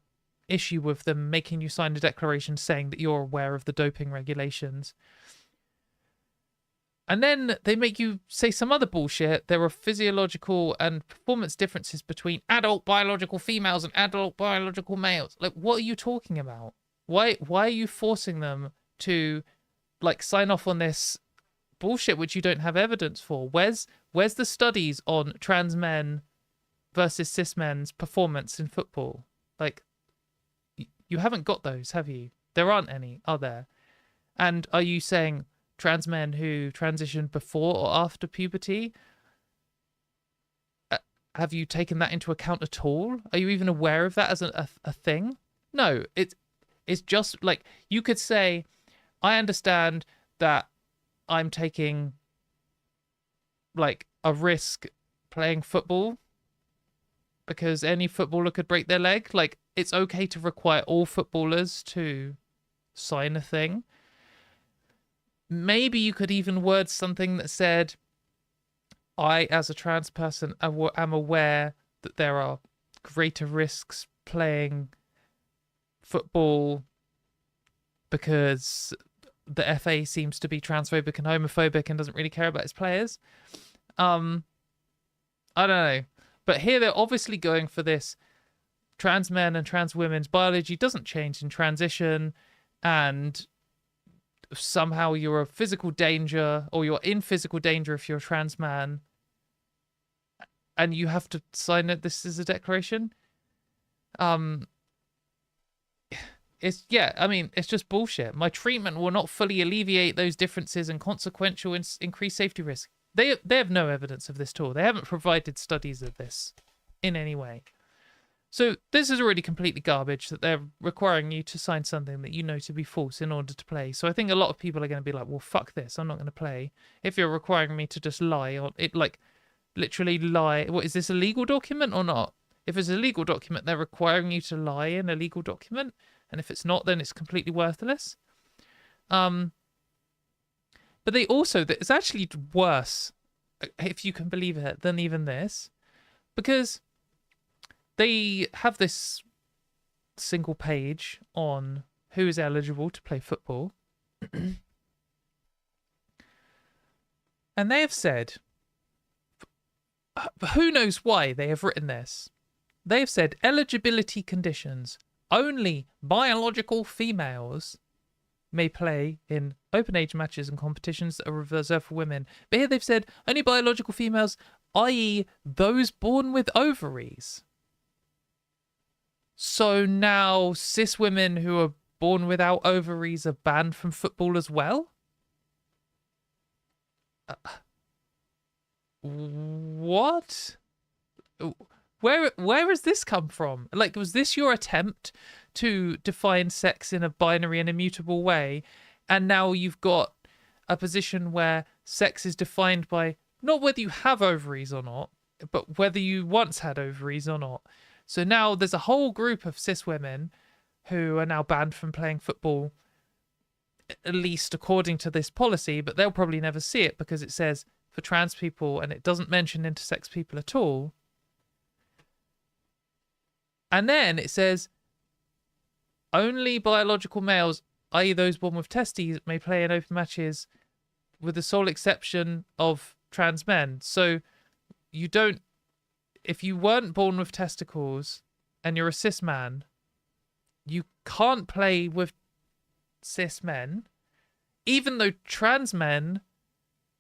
issue with them making you sign a declaration saying that you're aware of the doping regulations. And then they make you say some other bullshit. There are physiological and performance differences between adult biological females and adult biological males. Like, what are you talking about? Why are you forcing them to, like, sign off on this bullshit which you don't have evidence for? Where's the studies on trans men versus cis men's performance in football? Like, you haven't got those, have you? There aren't any, are there? And are you saying trans men who transitioned before or after puberty, have you taken that into account at all? Are you even aware of that as a thing? No, it's just like, you could say, I understand that I'm taking like a risk playing football because any footballer could break their leg. Like, it's okay to require all footballers to sign a thing. Maybe you could even word something that said, I, as a trans person, am aware that there are greater risks playing football because the FA seems to be transphobic and homophobic and doesn't really care about its players. I don't know. But here they're obviously going for this. Trans men and trans women's biology doesn't change in transition, and somehow you're a physical danger, or you're in physical danger if you're a trans man, and you have to sign it. This is a declaration. It's just bullshit. My treatment will not fully alleviate those differences and consequential increased safety risk. They have no evidence of this at all. They haven't provided studies of this in any way. So this is already completely garbage, that they're requiring you to sign something that you know to be false in order to play. So I think a lot of people are going to be like, well, fuck this, I'm not going to play. If you're requiring me to just lie, or it, like, literally lie. What, is this a legal document or not? If it's a legal document, they're requiring you to lie in a legal document. And if it's not, then it's completely worthless. But they also, it's actually worse, if you can believe it, than even this. Because they have this single page on who is eligible to play football. And they have said, who knows why they have written this? They have said eligibility conditions. Only biological females may play in open age matches and competitions that are reserved for women. But here they've said only biological females, i.e. those born with ovaries. So now cis women who are born without ovaries are banned from football as well? What? Where has this come from? Like, was this your attempt to define sex in a binary and immutable way. And now you've got a position where sex is defined by not whether you have ovaries or not, but whether you once had ovaries or not. So now there's a whole group of cis women who are now banned from playing football, at least according to this policy, but they'll probably never see it because it says for trans people and it doesn't mention intersex people at all. And then it says only biological males, i.e. those born with testes, may play in open matches with the sole exception of trans men. So you don't, if you weren't born with testicles and you're a cis man, you can't play with cis men, even though trans men,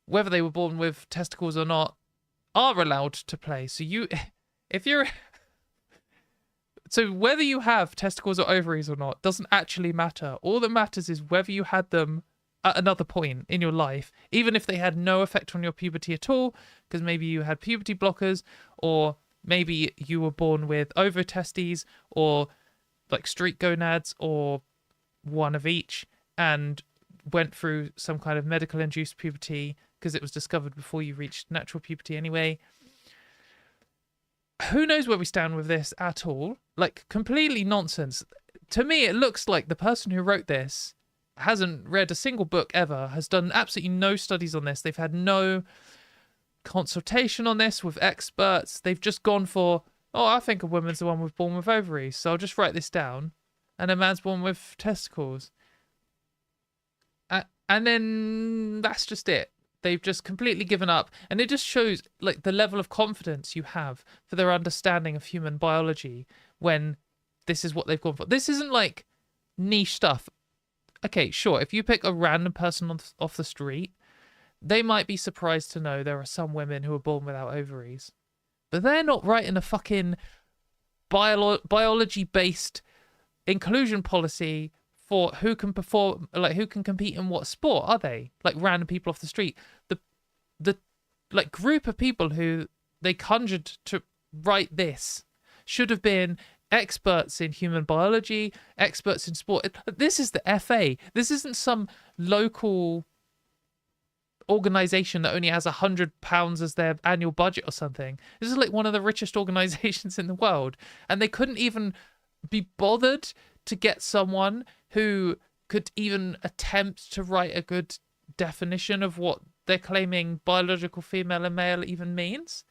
whether they were born with testicles or not, are allowed to play. So so whether you have testicles or ovaries or not doesn't actually matter. All that matters is whether you had them at another point in your life, even if they had no effect on your puberty at all, because maybe you had puberty blockers, or maybe you were born with ovotestes or like streak gonads or one of each and went through some kind of medical induced puberty because it was discovered before you reached natural puberty anyway. Who knows where we stand with this at all? Like, completely nonsense. To me, it looks like the person who wrote this hasn't read a single book ever, has done absolutely no studies on this. They've had no consultation on this with experts. They've just gone for, oh, I think a woman's the one born with ovaries, so I'll just write this down. And a man's born with testicles. And then that's just it. They've just completely given up. And it just shows like the level of confidence you have for their understanding of human biology when this is what they've gone for. This isn't like niche stuff. Okay, sure, if you pick a random person off the street, they might be surprised to know there are some women who are born without ovaries. But they're not writing a fucking biology-based inclusion policy for who can perform, like who can compete in what sport, are they? Like random people off the street. The like group of people who they conjured to write this should have been experts in human biology, experts in sport. This is the FA. This isn't some local organization that only has £100 as their annual budget or something. This is like one of the richest organizations in the world, and they couldn't even be bothered to get someone who could even attempt to write a good definition of what they're claiming biological female and male even means.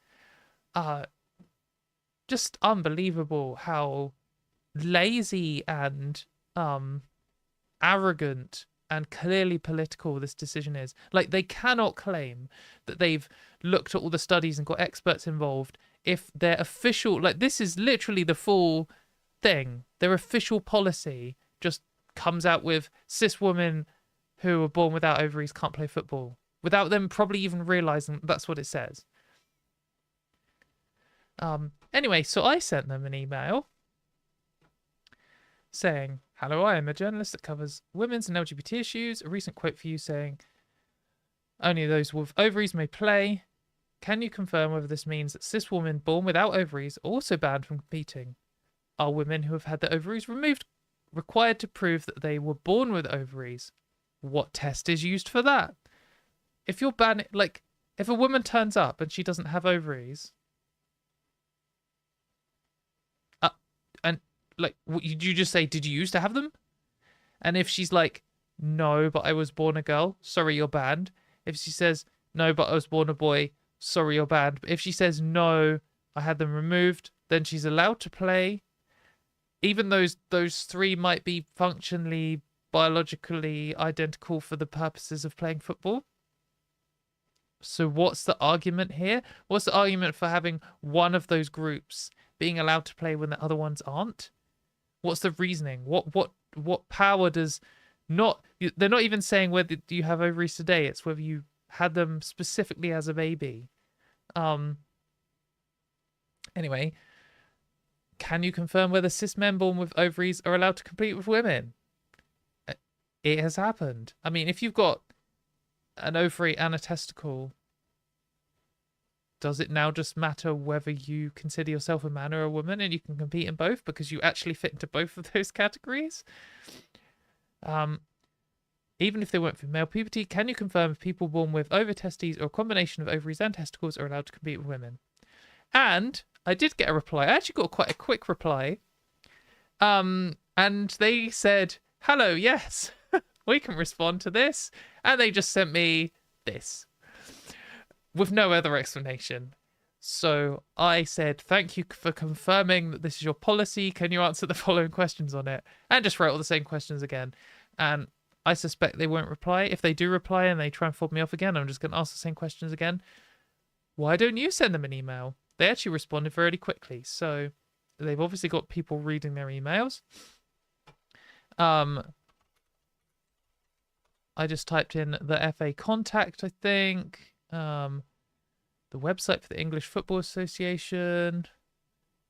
Just unbelievable how lazy and arrogant and clearly political this decision is. Like, they cannot claim that they've looked at all the studies and got experts involved if their official, like, this is literally the full thing. Their official policy just comes out with cis women who are born without ovaries can't play football, without them probably even realizing that's what it says. Anyway, so I sent them an email saying, "Hello, I am a journalist that covers women's and LGBT issues. A recent quote for you saying, only those with ovaries may play. Can you confirm whether this means that cis women born without ovaries are also banned from competing? Are women who have had their ovaries removed required to prove that they were born with ovaries? What test is used for that? If you're banning, like, if a woman turns up and she doesn't have ovaries, and like, you just say, did you used to have them? And if she's like, no, but I was born a girl, sorry, you're banned. If she says, no, but I was born a boy, sorry, you're banned. But if she says, no, I had them removed, then she's allowed to play. Even those three might be functionally, biologically identical for the purposes of playing football. So what's the argument here? What's the argument for having one of those groups being allowed to play when the other ones aren't? What's the reasoning? What power does not... They're not even saying whether you have ovaries today. It's whether you had them specifically as a baby. Anyway, can you confirm whether cis men born with ovaries are allowed to compete with women? It has happened. I mean, if you've got an ovary and a testicle, does it now just matter whether you consider yourself a man or a woman and you can compete in both because you actually fit into both of those categories? Even if they weren't for male puberty, can you confirm if people born with ovotestes or a combination of ovaries and testicles are allowed to compete with women? And I did get a reply. I actually got quite a quick reply. And they said, hello, yes, we can respond to this. And they just sent me this with no other explanation. So I said, thank you for confirming that this is your policy. Can you answer the following questions on it? And just wrote all the same questions again. And I suspect they won't reply. If they do reply and they try and fob me off again, I'm just going to ask the same questions again. Why don't you send them an email? They actually responded very quickly. So they've obviously got people reading their emails. I just typed in the FA contact, I think. The website for the English Football Association.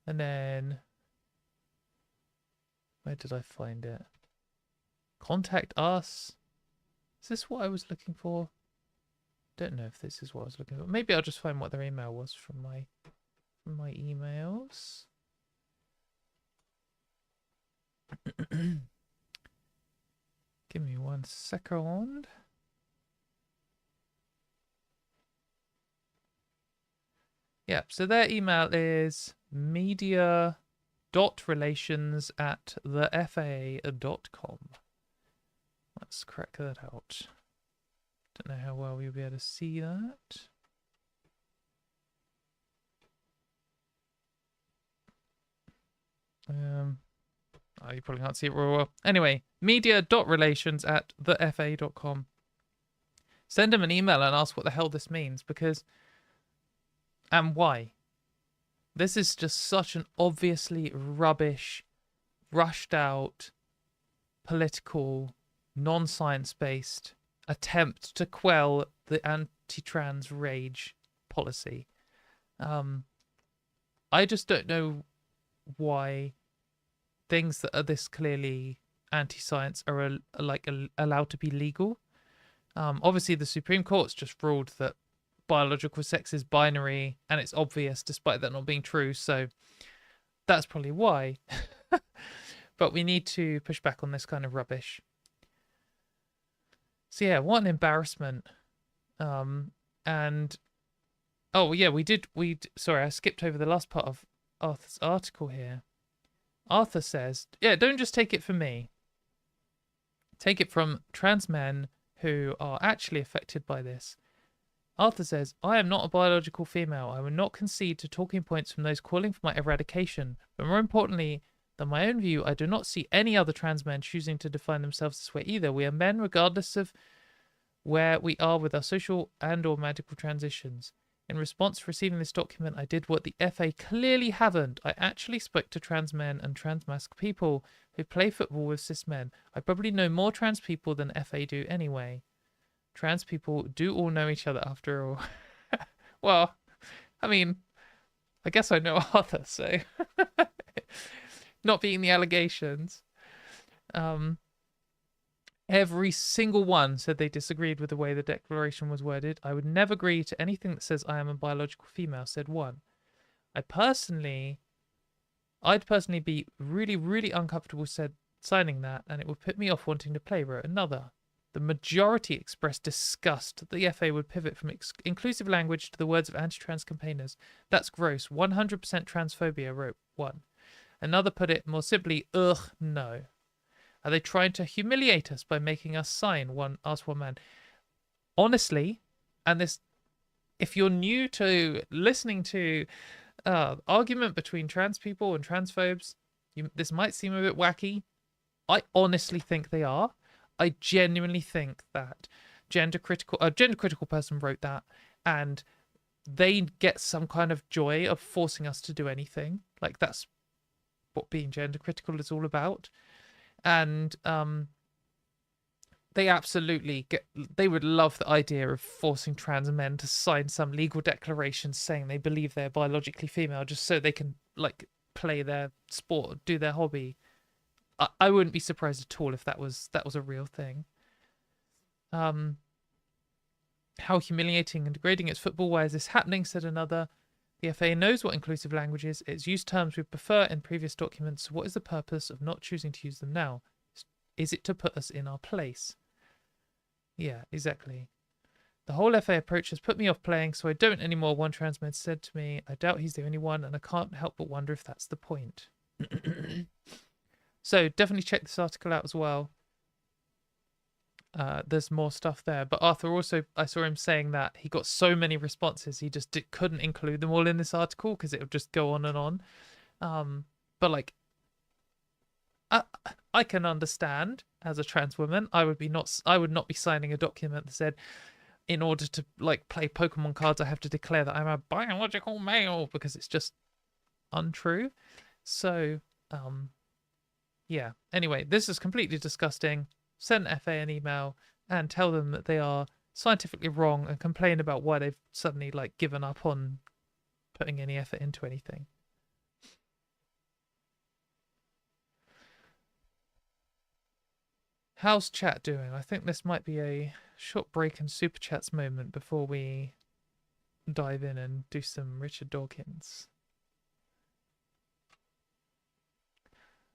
And then, where did I find it? Contact us. Is this what I was looking for? Don't know if this is what I was looking for. Maybe I'll just find what their email was from my emails. Give me 1 second. Yeah, so their email is media.relations@thefaa.com. Let's crack that out. Don't know how well you'll be able to see that. Oh, you probably can't see it real well. Anyway, media.relations@thefaa.com. Send them an email and ask what the hell this means, because... and why? This is just such an obviously rubbish, rushed out, political, non-science-based attempt to quell the anti-trans rage policy. I just don't know why things that are this clearly anti-science are allowed to be legal. Obviously, the Supreme Court's just ruled that biological sex is binary, and it's obvious despite that not being true, so that's probably why. But we need to push back on this kind of rubbish. So yeah, what an embarrassment. And oh yeah, sorry, I skipped over the last part of Arthur's article here. Arthur says, yeah, don't just take it from me. Take it from trans men who are actually affected by this. Arthur says, I am not a biological female. I will not concede to talking points from those calling for my eradication. But more importantly than my own view, I do not see any other trans men choosing to define themselves this way either. We are men regardless of where we are with our social and or medical transitions. In response to receiving this document, I did what the FA clearly haven't. I actually spoke to trans men and trans-masc people who play football with cis men. I probably know more trans people than FA do anyway. Trans people do all know each other after all. Well, I mean, I guess I know Arthur, so... not beating the allegations. Every single one said they disagreed with the way the declaration was worded. I would never agree to anything that says I am a biological female, said one. I'd personally be really, really uncomfortable signing that, and it would put me off wanting to play, wrote another. The majority expressed disgust that the FA would pivot from inclusive language to the words of anti-trans campaigners. That's gross. 100% transphobia, wrote one. Another put it more simply, ugh, no. Are they trying to humiliate us by making us sign? Asked one man. Honestly, and this, if you're new to listening to argument between trans people and transphobes, this might seem a bit wacky. I honestly think they are. I genuinely think that a gender critical person wrote that, and they get some kind of joy of forcing us to do anything. Like, that's what being gender critical is all about. And they absolutely they would love the idea of forcing trans men to sign some legal declaration saying they believe they're biologically female just so they can, like, play their sport, do their hobby. I wouldn't be surprised at all if that was a real thing. How humiliating and degrading is football. Why is this happening? Said another. The FA knows what inclusive language is. It's used terms we prefer in previous documents. So what is the purpose of not choosing to use them now? Is it to put us in our place? Yeah, exactly. The whole FA approach has put me off playing, so I don't anymore, one trans man said to me. I doubt he's the only one, and I can't help but wonder if that's the point. So definitely check this article out as well. There's more stuff there. But Arthur also, I saw him saying that he got so many responses, he just couldn't include them all in this article because it would just go on and on. But like, I can understand as a trans woman, I would not be signing a document that said, in order to like play Pokemon cards, I have to declare that I'm a biological male, because it's just untrue. So, yeah. Anyway, this is completely disgusting. Send FA an email and tell them that they are scientifically wrong and complain about why they've suddenly like given up on putting any effort into anything. How's chat doing? I think this might be a short break in super chats moment before we dive in and do some Richard Dawkins.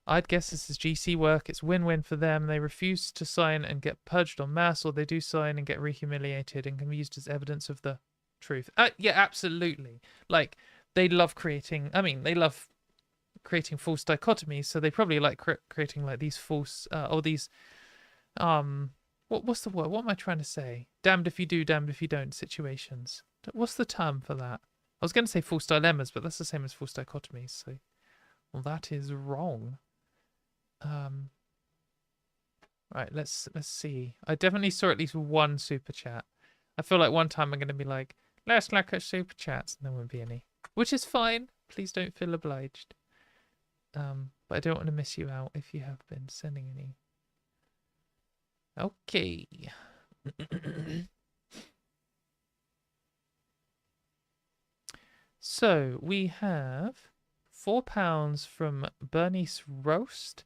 I'd guess this is GC work. It's win-win for them. They refuse to sign and get purged en masse, or they do sign and get re-humiliated and can be used as evidence of the truth. Yeah, absolutely. Like, they love creating... I mean, they love creating false dichotomies, so they probably like creating, like, these false... or these... What's the word? What am I trying to say? Damned if you do, damned if you don't situations. What's the term for that? I was going to say false dilemmas, but that's the same as false dichotomies, so... Well, that is wrong. Right, let's see. I definitely saw at least one super chat. I feel like one time I'm going to be like, let's look at super chats, and there won't be any, which is fine. Please don't feel obliged. But I don't want to miss you out if you have been sending any. Okay. So we have £4 from Bernice Roast,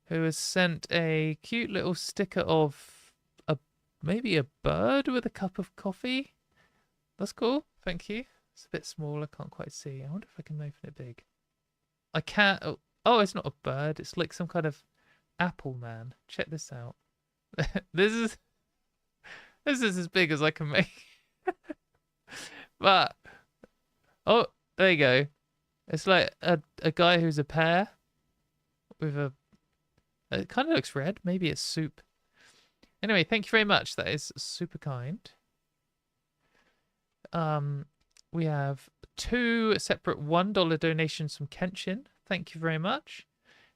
who has sent a cute little sticker of maybe a bird with a cup of coffee. That's cool. Thank you. It's a bit small. I can't quite see. I wonder if I can open it big. I can't. Oh, it's not a bird. It's like some kind of apple man. Check this out. This is as big as I can make. But oh, there you go. It's like a guy who's a pear with a... It kind of looks red. Maybe it's soup. Anyway, thank you very much. That is super kind. We have 2 separate $1 donations from Kenshin. Thank you very much.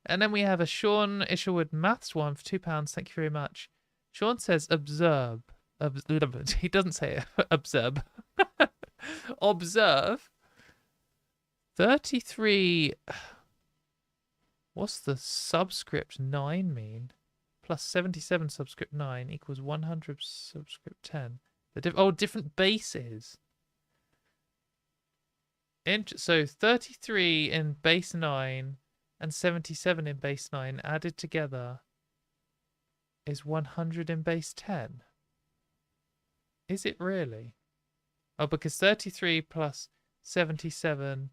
And then we have a Sean Isherwood Maths one for £2. Thank you very much. Sean says observe. He doesn't say observe. Observe. 33... What's the subscript 9 mean? Plus 77 subscript 9 equals 100 subscript 10. Different bases. So 33 in base 9 and 77 in base 9 added together is 100 in base 10. Is it really? Oh, because 33 plus 77...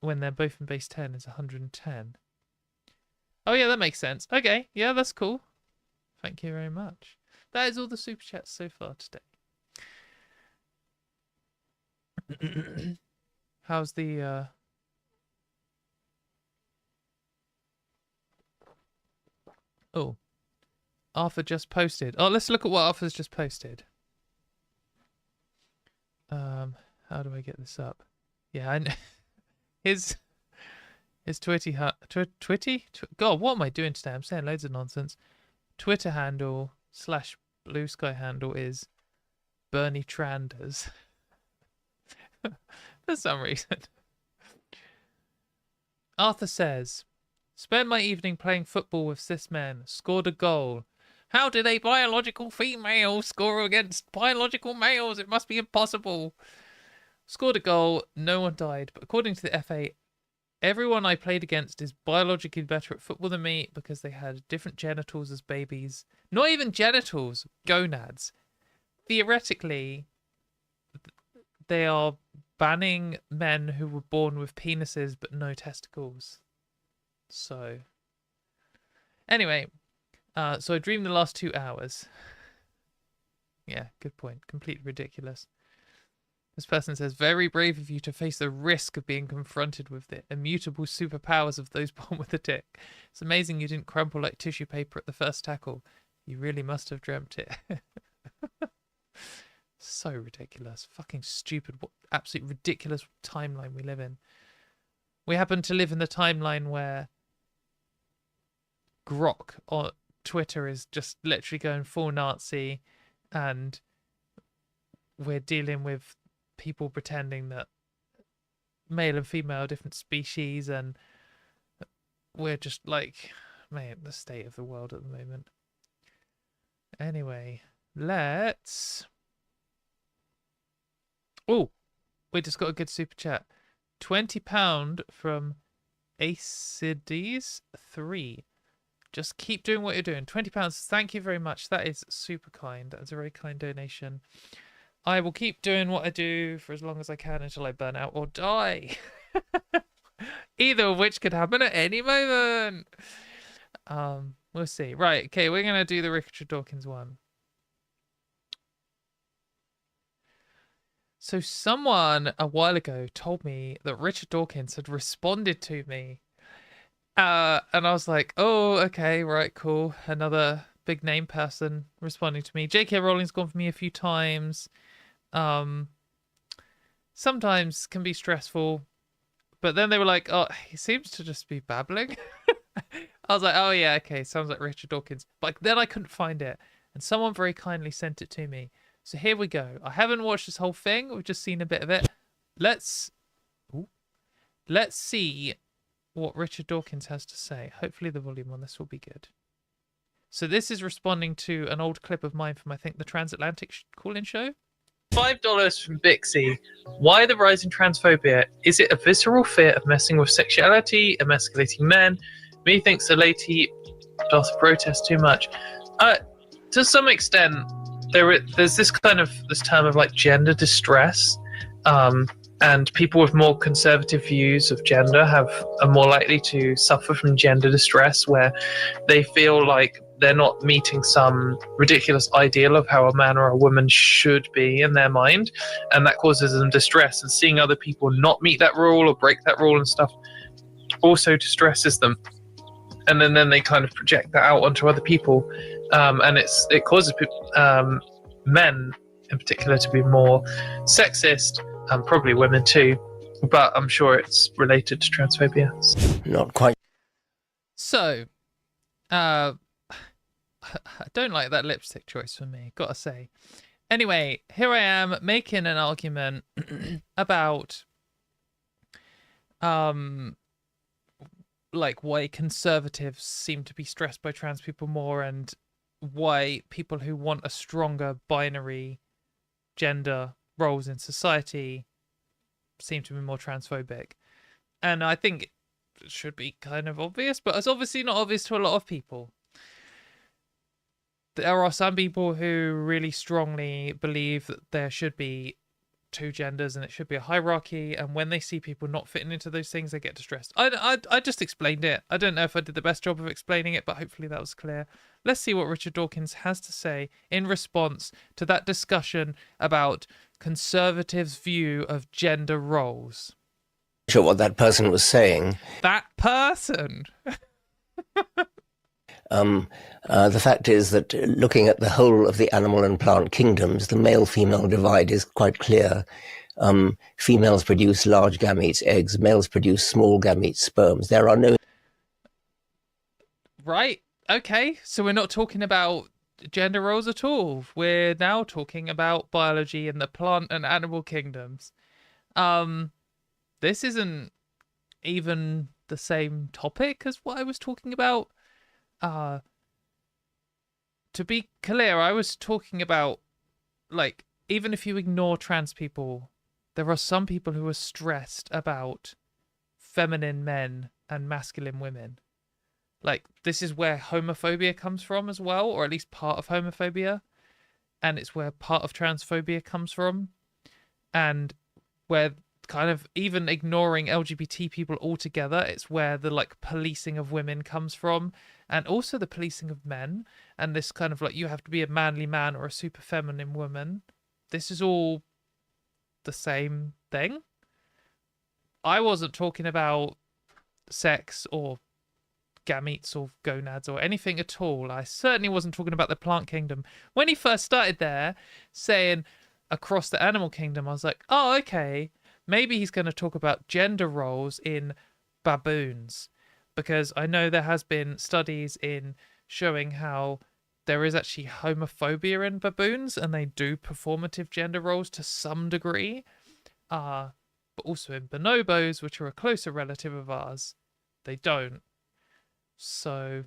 when they're both in base 10 is 110. Oh yeah, that makes sense. Okay, yeah, that's cool. Thank you very much. That is all the super chats so far today. How's the Oh, Arthur just posted. Oh, let's look at what Arthur's just posted. How do I get this up? Yeah, I know. His Twitty, God, what am I doing today? I'm saying loads of nonsense. Twitter handle / Blue Sky handle is Bernie Tranders. For some reason. Arthur says, spend my evening playing football with cis men. Scored a goal. How did a biological female score against biological males? It must be impossible. Scored a goal, no one died, but according to the FA, everyone I played against is biologically better at football than me because they had different genitals as babies. Not even genitals, gonads. theoretically, they are banning men who were born with penises but no testicles. So, anyway, so I dreamed the last 2 hours. Yeah, good point. Completely ridiculous. This person says, very brave of you to face the risk of being confronted with the immutable superpowers of those born with a dick. It's amazing you didn't crumple like tissue paper at the first tackle. You really must have dreamt it. So ridiculous. Fucking stupid. What absolute ridiculous timeline we live in. We happen to live in the timeline where Grok on Twitter is just literally going full Nazi, and we're dealing with people pretending that male and female are different species, and we're just like, man, the state of the world at the moment. Anyway, let's... Oh, we just got a good super chat. £20 from Acides3. Just keep doing what you're doing. £20. Thank you very much. That is super kind. That's a very kind donation. I will keep doing what I do for as long as I can until I burn out or die. Either of which could happen at any moment. We'll see. Right, okay, we're going to do the Richard Dawkins one. So someone a while ago told me that Richard Dawkins had responded to me. And I was like, oh, okay, right, cool. Another big name person responding to me. J.K. Rowling's gone for me a few times. Sometimes can be stressful. But then they were like, oh, he seems to just be babbling. I was like, oh, yeah, okay, sounds like Richard Dawkins. But then I couldn't find it. And someone very kindly sent it to me. So here we go. I haven't watched this whole thing. We've just seen a bit of it. Let's see what Richard Dawkins has to say. Hopefully the volume on this will be good. So this is responding to an old clip of mine from, I think, the Transatlantic call-in show. $5 from Bixie. Why the rise in transphobia? Is it a visceral fear of messing with sexuality, emasculating men? Me thinks the lady doth protest too much. To some extent, there's this term of like gender distress, and people with more conservative views of gender are more likely to suffer from gender distress, where they feel like they're not meeting some ridiculous ideal of how a man or a woman should be in their mind, and that causes them distress. And seeing other people not meet that rule or break that rule and stuff also distresses them. And then they kind of project that out onto other people, and it causes men in particular to be more sexist, and probably women too, but I'm sure it's related to transphobia. Not quite. So, I don't like that lipstick choice for me, gotta say. Anyway, here I am making an argument about like why conservatives seem to be stressed by trans people more, and why people who want a stronger binary gender roles in society seem to be more transphobic. And I think it should be kind of obvious, but it's obviously not obvious to a lot of people. There are some people who really strongly believe that there should be two genders and it should be a hierarchy, and when they see people not fitting into those things, they get distressed. I just explained it. I don't know if I did the best job of explaining it, but hopefully that was clear. Let's see what Richard Dawkins has to say in response to that discussion about conservatives' view of gender roles. Sure what that person was saying. That person! The fact is that looking at the whole of the animal and plant kingdoms, the male-female divide is quite clear. Females produce large gametes, eggs. Males produce small gametes, sperms. There are no... Right, okay. So we're not talking about gender roles at all. We're now talking about biology in the plant and animal kingdoms. This isn't even the same topic as what I was talking about. To be clear, I was talking about, like, even if you ignore trans people, there are some people who are stressed about feminine men and masculine women. Like, this is where homophobia comes from as well, or at least part of homophobia. and it's where part of transphobia comes from, and where kind of even ignoring LGBT people altogether, it's where the like policing of women comes from, and also the policing of men, and this kind of like you have to be a manly man or a super feminine woman. This is all the same thing. I wasn't talking about sex or gametes or gonads or anything at all. I certainly wasn't talking about the plant kingdom. When he first started there saying across the animal kingdom, I was like, oh, okay, maybe he's going to talk about gender roles in baboons, because I know there has been studies in showing how there is actually homophobia in baboons, and they do performative gender roles to some degree. But also in bonobos, which are a closer relative of ours, they don't. So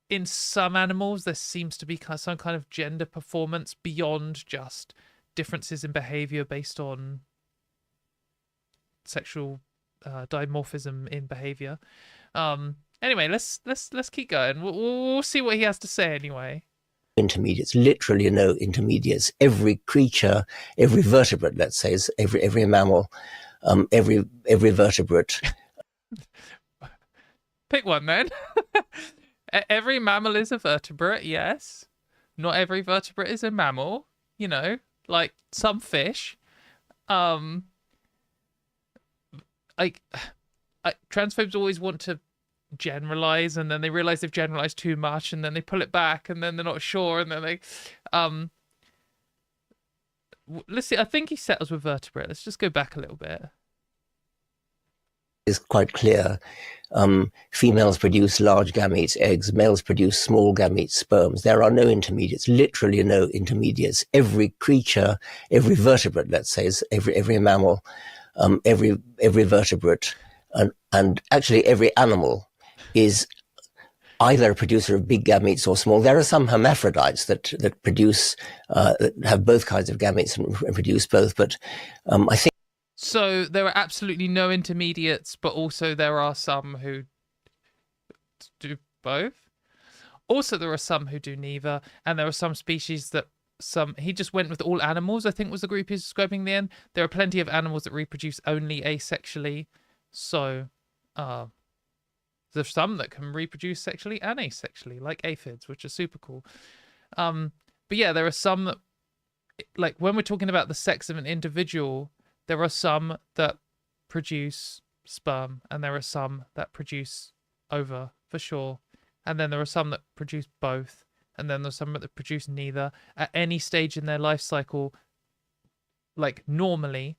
in some animals, there seems to be some kind of gender performance beyond just differences in behavior based on sexual dimorphism in behavior. Anyway, let's keep going. We'll see what he has to say anyway. Intermediates, literally no intermediates. Every creature, every vertebrate, let's say, is every mammal, every vertebrate. Pick one then. Every mammal is a vertebrate, yes. Not every vertebrate is a mammal, you know, like some fish. Transphobes always want to generalize, and then they realize they've generalized too much, and then they pull it back, and then they're not sure, and then they let's see. I think he settles with vertebrate. Let's just go back a little bit. Is quite clear. Females produce large gametes, eggs. Males produce small gametes, sperms. There are no intermediates, literally no intermediates. Every creature, every vertebrate, let's say, is every mammal, every vertebrate, and actually every animal is either a producer of big gametes or small. There are some hermaphrodites that produce, that have both kinds of gametes and produce both, but I think. So there are absolutely no intermediates, but also there are some who do both. Also, there are some who do neither, and there are some species that he just went with all animals, I think was the group he's describing in the end. There are plenty of animals that reproduce only asexually. So there's some that can reproduce sexually and asexually, like aphids, which are super cool. But yeah, there are some that, like when we're talking about the sex of an individual, there are some that produce sperm, and there are some that produce ova, for sure. And then there are some that produce both, and then there's some that produce neither at any stage in their life cycle, like normally.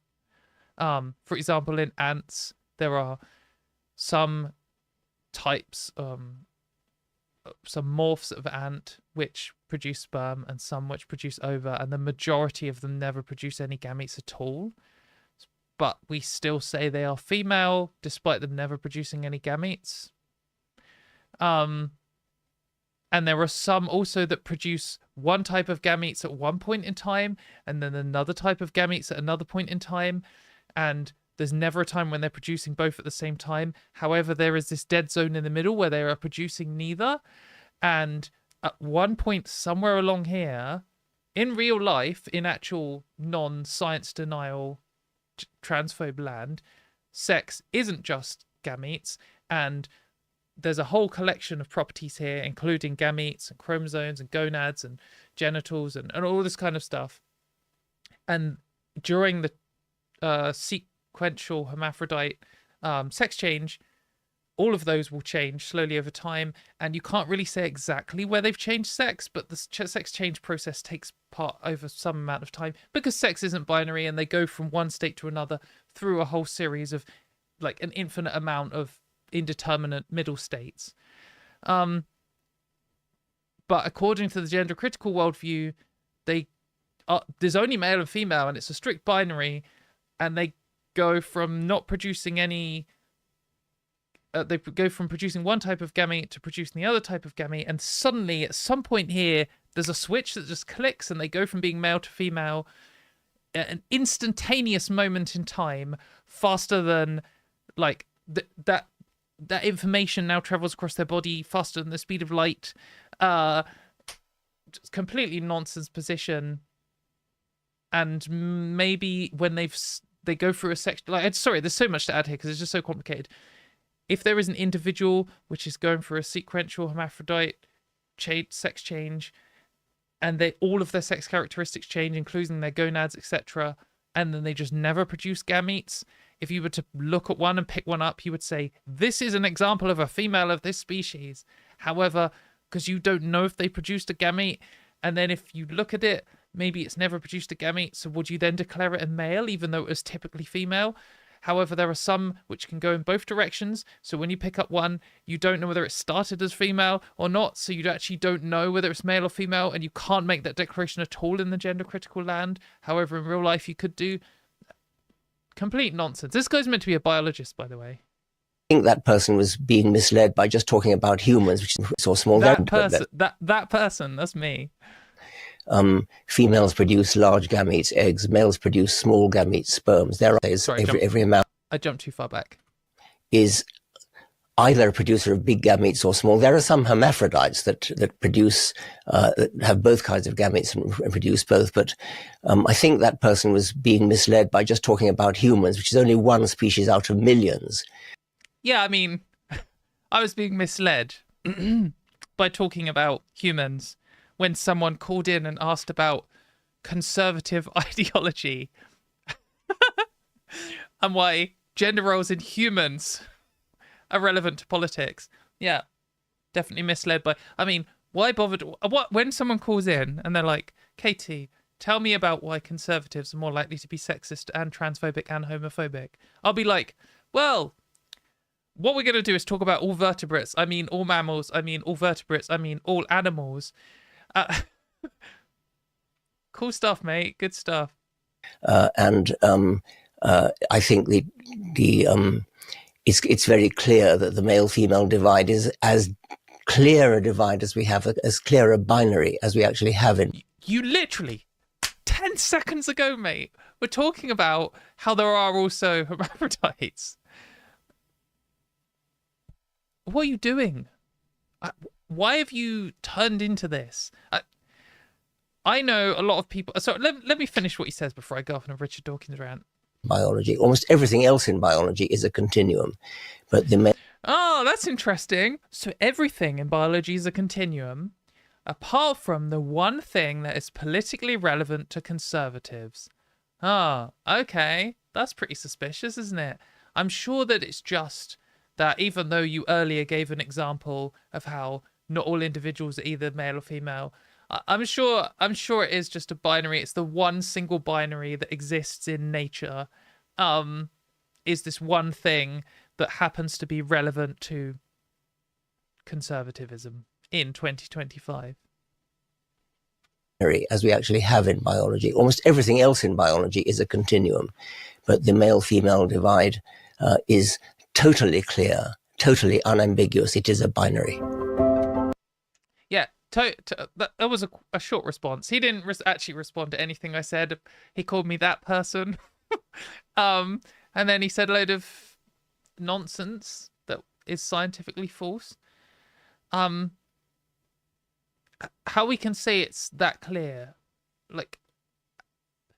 For example, in ants, there are some types, some morphs of ant which produce sperm, and some which produce ova, and the majority of them never produce any gametes at all. But we still say they are female, despite them never producing any gametes. And there are some also that produce one type of gametes at one point in time, and then another type of gametes at another point in time. And there's never a time when they're producing both at the same time. However, there is this dead zone in the middle where they are producing neither. And at one point somewhere along here, in real life, in actual non-science denial transphobe land, sex isn't just gametes, and there's a whole collection of properties here, including gametes and chromosomes and gonads and genitals and all this kind of stuff. And during the sequential hermaphrodite sex change, all of those will change slowly over time, and you can't really say exactly where they've changed sex, but the sex change process takes part over some amount of time, because sex isn't binary, and they go from one state to another through a whole series of, like, an infinite amount of indeterminate middle states. But according to the gender critical worldview, there's only male and female, and it's a strict binary, and they go from not producing any. They go from producing one type of gamete to producing the other type of gamete, and suddenly at some point here there's a switch that just clicks, and they go from being male to female at an instantaneous moment in time, faster than, like, that information now travels across their body faster than the speed of light. Just completely nonsense position. and maybe when they go through a section, like, sorry, there's so much to add here because it's just so complicated. If there is an individual which is going through a sequential hermaphrodite sex change, and all of their sex characteristics change, including their gonads, etc., and then they just never produce gametes, if you were to look at one and pick one up, you would say, this is an example of a female of this species. However, because you don't know if they produced a gamete, and then if you look at it, maybe it's never produced a gamete, so would you then declare it a male, even though it was typically female? However, there are some which can go in both directions, so when you pick up one, you don't know whether it started as female or not, so you actually don't know whether it's male or female, and you can't make that declaration at all in the gender-critical land. However, in real life, you could do. Complete nonsense. This guy's meant to be a biologist, by the way. I think that person was being misled by just talking about humans, which is so small. That person, that's me. Females produce large gametes, eggs. Males produce small gametes, sperms. Every amount. I jumped too far back. Is either a producer of big gametes or small. There are some hermaphrodites that produce, that have both kinds of gametes and produce both. But I think that person was being misled by just talking about humans, which is only one species out of millions. Yeah, I mean, I was being misled by talking about humans when someone called in and asked about conservative ideology and why gender roles in humans are relevant to politics. Yeah, definitely misled by... I mean, why bother... When someone calls in and they're like, Katie, tell me about why conservatives are more likely to be sexist and transphobic and homophobic. I'll be like, well, what we're going to do is talk about all vertebrates. I mean, all mammals. I mean, all vertebrates. I mean, all animals. Cool stuff, mate. Good stuff. I think it's very clear that the male-female divide is as clear a divide as we have, as clear a binary as we actually have in. You literally 10 seconds ago, mate, were talking about how there are also hermaphrodites. What are you doing? Why have you turned into this? I know a lot of people... So let me finish what he says before I go off on a Richard Dawkins rant. Biology. Almost everything else in biology is a continuum. But Oh, that's interesting. So everything in biology is a continuum, apart from the one thing that is politically relevant to conservatives. Ah, okay. That's pretty suspicious, isn't it? I'm sure that it's just that even though you earlier gave an example of how not all individuals are either male or female, I'm sure it is just a binary. It's the one single binary that exists in nature. Is this one thing that happens to be relevant to conservatism in 2025? As we actually have in biology. Almost everything else in biology is a continuum. But the male-female divide is totally clear, totally unambiguous. It is a binary. Yeah, that was a short response. He didn't actually respond to anything I said. He called me that person. And then he said a load of nonsense that is scientifically false. How we can say it's that clear? Like,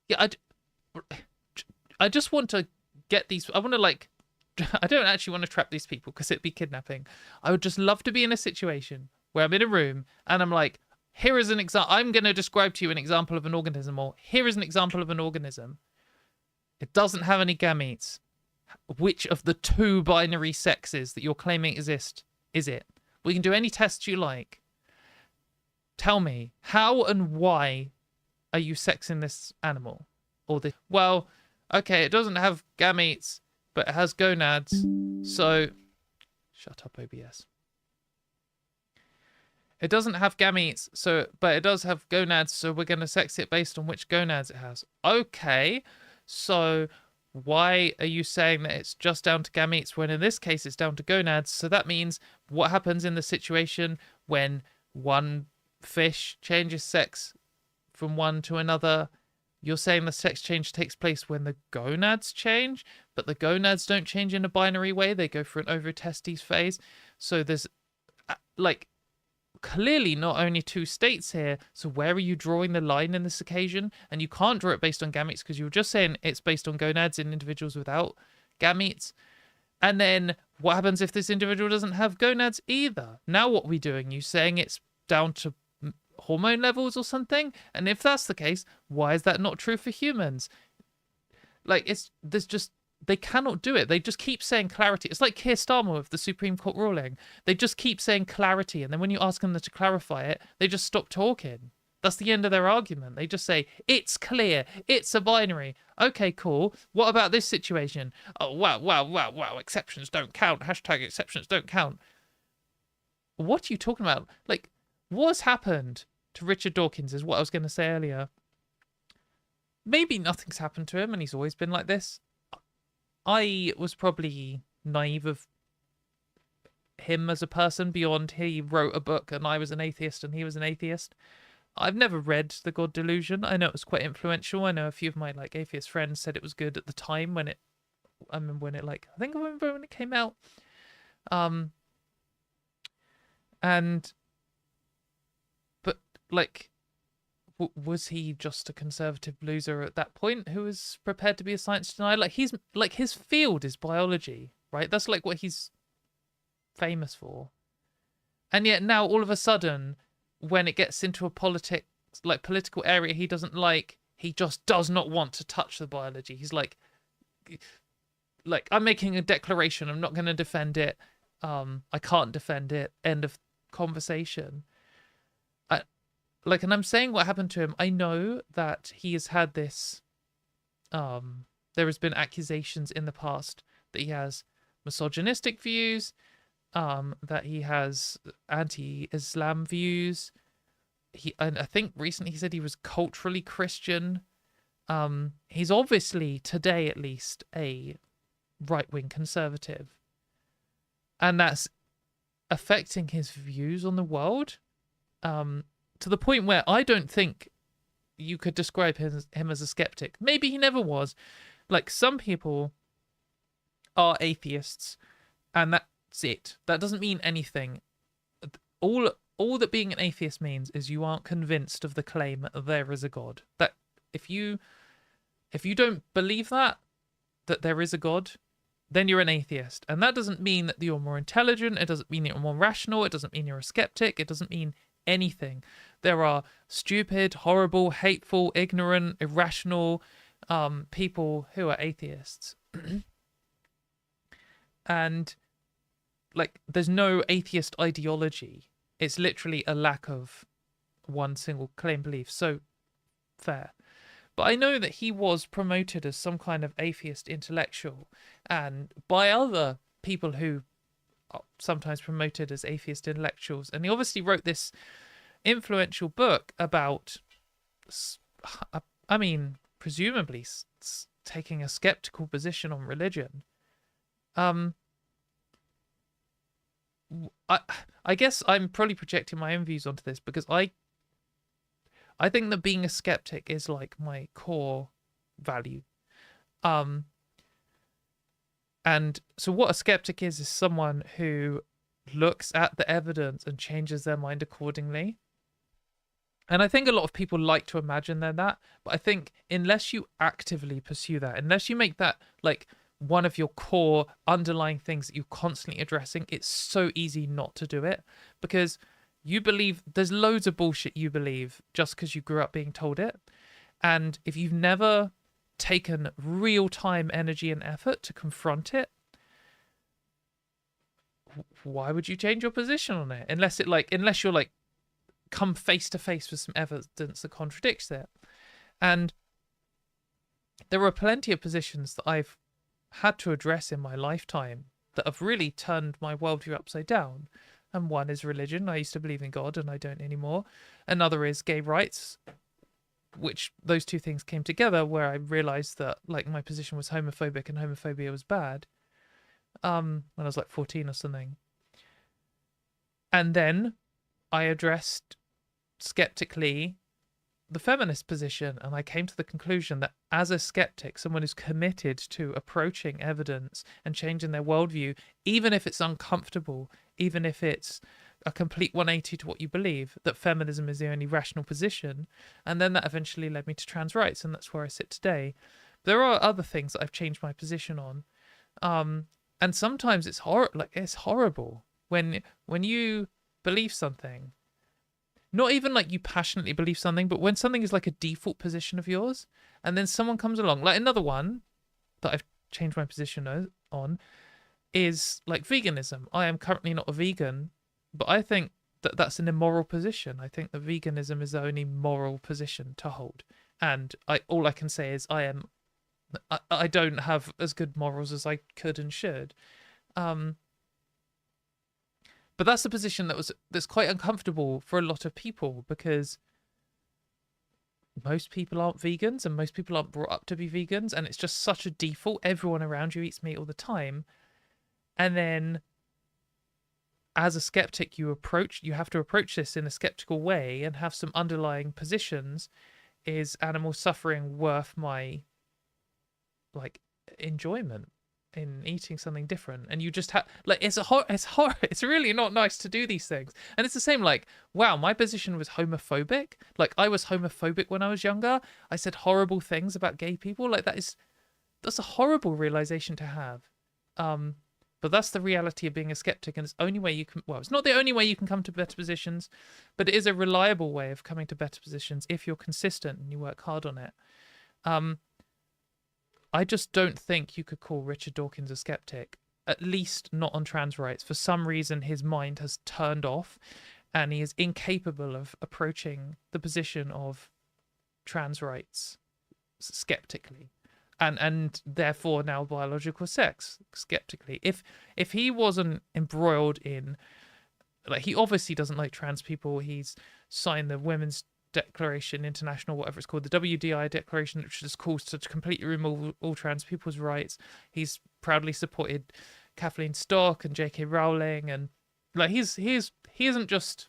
yeah, I just want to get these... I want to, like... I don't actually want to trap these people because it'd be kidnapping. I would just love to be in a situation where I'm in a room and I'm like, here is an example. I'm going to describe to you an example of an organism, or here is an example of an organism. It doesn't have any gametes. Which of the two binary sexes that you're claiming exist is it? We can do any tests you like. Tell me, how and why are you sexing this animal? Well, okay, it doesn't have gametes, but it has gonads, so... Shut up, OBS. It doesn't have gametes, but it does have gonads, so we're going to sex it based on which gonads it has. Okay, so why are you saying that it's just down to gametes when in this case it's down to gonads? So that means what happens in the situation when one fish changes sex from one to another? You're saying the sex change takes place when the gonads change, but the gonads don't change in a binary way. They go through an ovotestes phase. So there's, like, clearly not only two states here. So where are you drawing the line in this occasion? And you can't draw it based on gametes because you were just saying it's based on gonads in individuals without gametes. And then what happens if this individual doesn't have gonads either? Now what are we doing? You saying it's down to hormone levels or something? And if that's the case, why is that not true for humans? Like, they cannot do it. They just keep saying clarity. It's like Keir Starmer with the Supreme Court ruling. They just keep saying clarity, and then when you ask them to clarify it, they just stop talking. That's the end of their argument. They just say, it's clear, it's a binary. Okay, cool. What about this situation? Oh, wow, exceptions don't count. Hashtag exceptions don't count. What are you talking about? Like, what's happened to Richard Dawkins is what I was going to say earlier. Maybe nothing's happened to him and he's always been like this. I was probably naive of him as a person beyond he wrote a book and I was an atheist and he was an atheist. I've never read The God Delusion. I know it was quite influential. I know a few of my like atheist friends said it was good at the time when it, I remember when it came out. But like, was he just a conservative loser at that point who was prepared to be a science denier? Like, he's like, his field is biology, right? That's like what he's famous for. And yet now all of a sudden, when it gets into a political area he doesn't like, he just does not want to touch the biology. He's like I'm making a declaration, I'm not going to defend it. I can't defend it. End of conversation. And I'm saying what happened to him. I know that he has had this, there has been accusations in the past that he has misogynistic views, that he has anti-Islam views. And I think recently he said he was culturally Christian. He's obviously, today at least, a right-wing conservative. And that's affecting his views on the world. To the point where I don't think you could describe him as a skeptic. Maybe he never was. Like, some people are atheists, and that's it. That doesn't mean anything. All that being an atheist means is you aren't convinced of the claim that there is a God. That if you don't believe that there is a God, then you're an atheist. And that doesn't mean that you're more intelligent. It doesn't mean you're more rational. It doesn't mean you're a skeptic. It doesn't mean anything. There are stupid, horrible, hateful, ignorant, irrational people who are atheists. And like, there's no atheist ideology. It's literally a lack of one single claim belief. So fair. But I know that he was promoted as some kind of atheist intellectual, and by other people who are sometimes promoted as atheist intellectuals. And he obviously wrote this influential book about, I mean, presumably taking a skeptical position on religion. I guess I'm probably projecting my own views onto this because I think that being a skeptic is like my core value. And so what a skeptic is someone who looks at the evidence and changes their mind accordingly. And I think a lot of people like to imagine they're that, but I think unless you actively pursue that, unless you make that like one of your core underlying things that you're constantly addressing, it's so easy not to do it, because you believe there's loads of bullshit you believe just because you grew up being told it. And if you've never taken real time, energy and effort to confront it, why would you change your position on it? Unless you're like come face to face with some evidence that contradicts it. And there are plenty of positions that I've had to address in my lifetime that have really turned my worldview upside down. And one is religion. I used to believe in God and I don't anymore. Another is gay rights, which those two things came together where I realized that like my position was homophobic and homophobia was bad. When I was like 14 or something. And then I addressed skeptically the feminist position, and I came to the conclusion that as a skeptic, someone who's committed to approaching evidence and changing their worldview, even if it's uncomfortable, even if it's a complete 180 to what you believe, that feminism is the only rational position. And then that eventually led me to trans rights, and that's where I sit today. There are other things that I've changed my position on. And sometimes it's it's horrible when you believe something. Not even like you passionately believe something, but when something is like a default position of yours, and then someone comes along, like another one that I've changed my position on is like veganism. I am currently not a vegan, but I think that that's an immoral position. I think that veganism is the only moral position to hold. And all I can say is I don't have as good morals as I could and should. But that's a position that's quite uncomfortable for a lot of people, because most people aren't vegans and most people aren't brought up to be vegans, and it's just such a default. Everyone around you eats meat all the time. And then as a skeptic, you have to approach this in a skeptical way and have some underlying positions. Is animal suffering worth my enjoyment in eating something different? And you just have it's really not nice to do these things. And it's the same, like, wow, my position was homophobic. Like, I was homophobic when I was younger. I said horrible things about gay people. Like, that's a horrible realization to have. But that's the reality of being a skeptic, and it's the only way you can, well, it's not the only way you can come to better positions, but it is a reliable way of coming to better positions if you're consistent and you work hard on it. I just don't think you could call Richard Dawkins a skeptic, at least not on trans rights. For some reason, his mind has turned off and he is incapable of approaching the position of trans rights skeptically. And therefore now biological sex skeptically. If he wasn't embroiled in, like, he obviously doesn't like trans people. He's signed the Women's Declaration International, whatever it's called, the WDI Declaration, which just calls to completely remove all trans people's rights. He's proudly supported Kathleen Stock and J.K. Rowling, and like he isn't just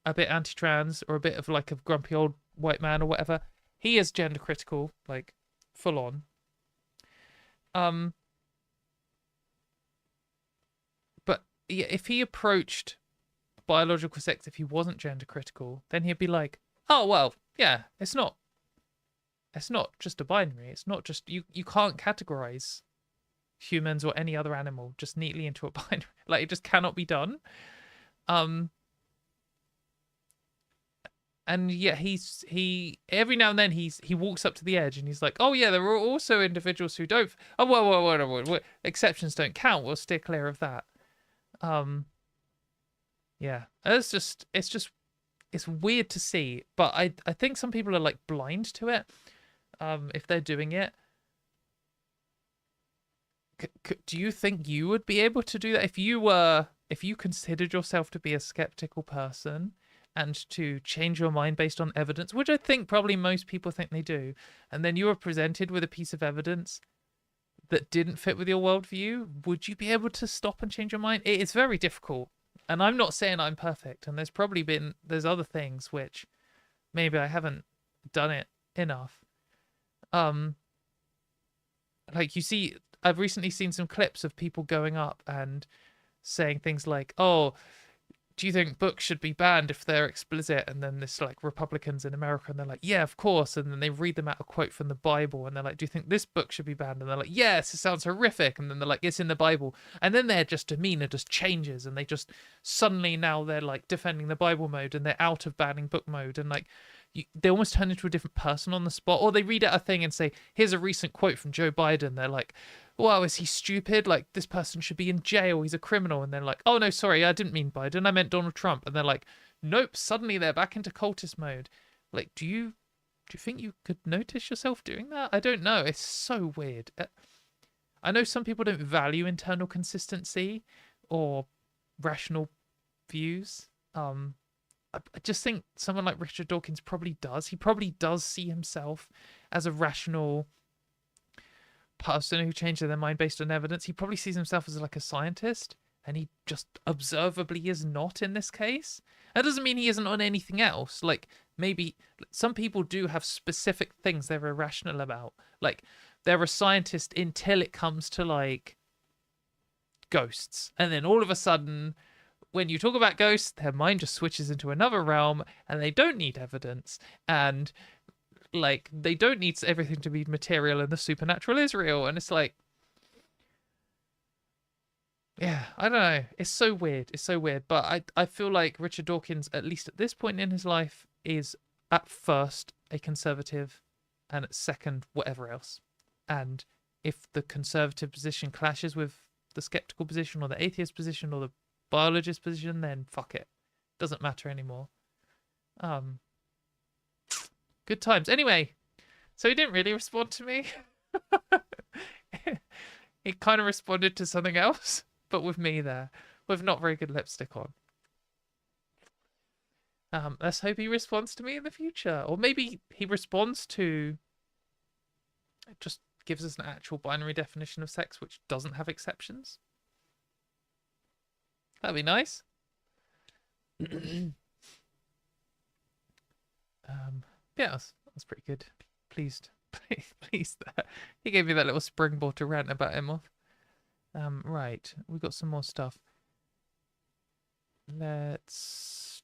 a bit anti-trans or a bit of like a grumpy old white man or whatever. He is gender critical, like, full on. But yeah, if he approached biological sex, if he wasn't gender critical, then he'd be like, oh well, yeah, it's not just a binary. It's not just you can't categorize humans or any other animal just neatly into a binary. Like, it just cannot be done. And yeah, he every now and then he walks up to the edge and he's like, oh yeah, there are also individuals who don't. Oh well, exceptions don't count. We'll steer clear of that. Yeah, it's weird to see, but I think some people are like blind to it. If they're doing it, do you think you would be able to do that if you considered yourself to be a skeptical person and to change your mind based on evidence, which I think probably most people think they do, and then you were presented with a piece of evidence that didn't fit with your worldview, would you be able to stop and change your mind? It is very difficult, and I'm not saying I'm perfect, and there's other things which maybe I haven't done it enough. Like, you see, I've recently seen some clips of people going up and saying things like, oh, do you think books should be banned if they're explicit? And then this, like, Republicans in America, and they're like, yeah, of course. And then they read them out a quote from the Bible, and they're like, do you think this book should be banned? And they're like, yes, it sounds horrific. And then they're like, it's in the Bible. And then their just demeanor just changes, and they just suddenly now they're like defending the Bible mode, and they're out of banning book mode, and like they almost turn into a different person on the spot. Or they read out a thing and say, here's a recent quote from Joe Biden. They're like, wow, is he stupid? Like, this person should be in jail. He's a criminal. And they're like, oh, no, sorry, I didn't mean Biden. I meant Donald Trump. And they're like, nope, suddenly they're back into cultist mode. Like, do you think you could notice yourself doing that? I don't know. It's so weird. I know some people don't value internal consistency or rational views. I just think someone like Richard Dawkins probably does. He probably does see himself as a rational person who changed their mind based on evidence. He probably sees himself as like a scientist, and he just observably is not in this case. That doesn't mean he isn't on anything else. Like, maybe some people do have specific things they're irrational about. Like, they're a scientist until it comes to like ghosts, and then all of a sudden when you talk about ghosts, their mind just switches into another realm, and they don't need evidence, and like they don't need everything to be material and the supernatural is real. And it's like, yeah, I don't know. It's so weird. It's so weird. But I feel like Richard Dawkins, at least at this point in his life, is at first a conservative, and at second whatever else. And if the conservative position clashes with the skeptical position or the atheist position or the biologist position, then fuck it. Doesn't matter anymore. Good times. Anyway, so he didn't really respond to me. He kind of responded to something else, but with me there, with not very good lipstick on. Let's hope he responds to me in the future. Or maybe he responds to... just gives us an actual binary definition of sex which doesn't have exceptions. That'd be nice. Yeah, that's pretty good. Pleased. Pleased that he gave me that little springboard to rant about him off. Right, we've got some more stuff. Let's...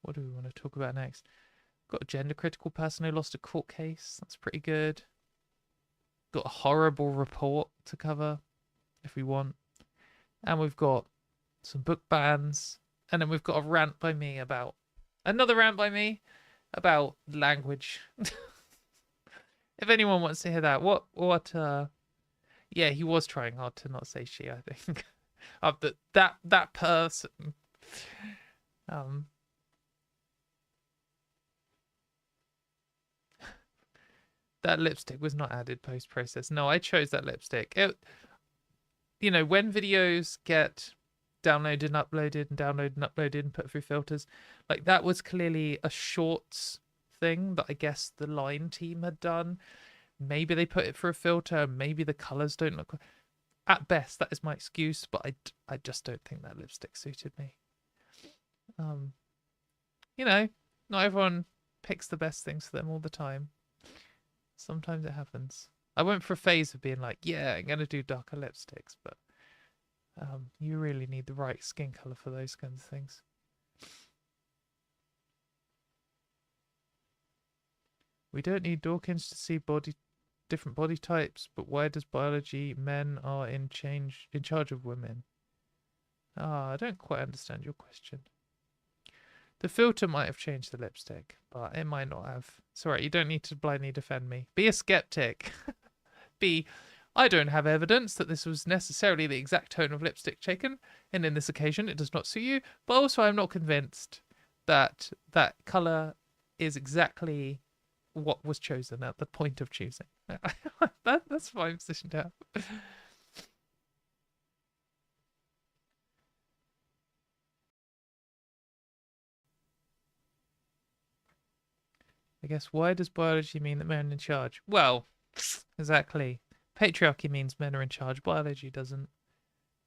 what do we want to talk about next? Got a gender critical person who lost a court case. That's pretty good. Got a horrible report to cover if we want. And we've got some book bans. And then we've got a rant by me about... another rant by me about language. If anyone wants to hear that, yeah, he was trying hard to not say she, I think. That person. That lipstick was not added post-process. No, I chose that lipstick. You know, when videos get downloaded and uploaded and put through filters, like that was clearly a shorts thing that I guess the Line team had done. Maybe they put it through a filter. Maybe the colors don't look... At best, that is my excuse, but I just don't think that lipstick suited me. You know, not everyone picks the best things for them all the time. Sometimes it happens. I went for a phase of being like, yeah, I'm going to do darker lipsticks, but you really need the right skin color for those kinds of things. We don't need Dawkins to see different body types, but why does biology men are in charge of women? I don't quite understand your question. The filter might have changed the lipstick, but it might not have. It's alright, you don't need to blindly defend me. Be a skeptic. I don't have evidence that this was necessarily the exact tone of lipstick taken, and in this occasion it does not suit you, but also I'm not convinced that that colour is exactly what was chosen at the point of choosing. That's a fine position to have. I guess, why does biology mean that men are in charge? Well, exactly. Patriarchy means men are in charge. Biology doesn't.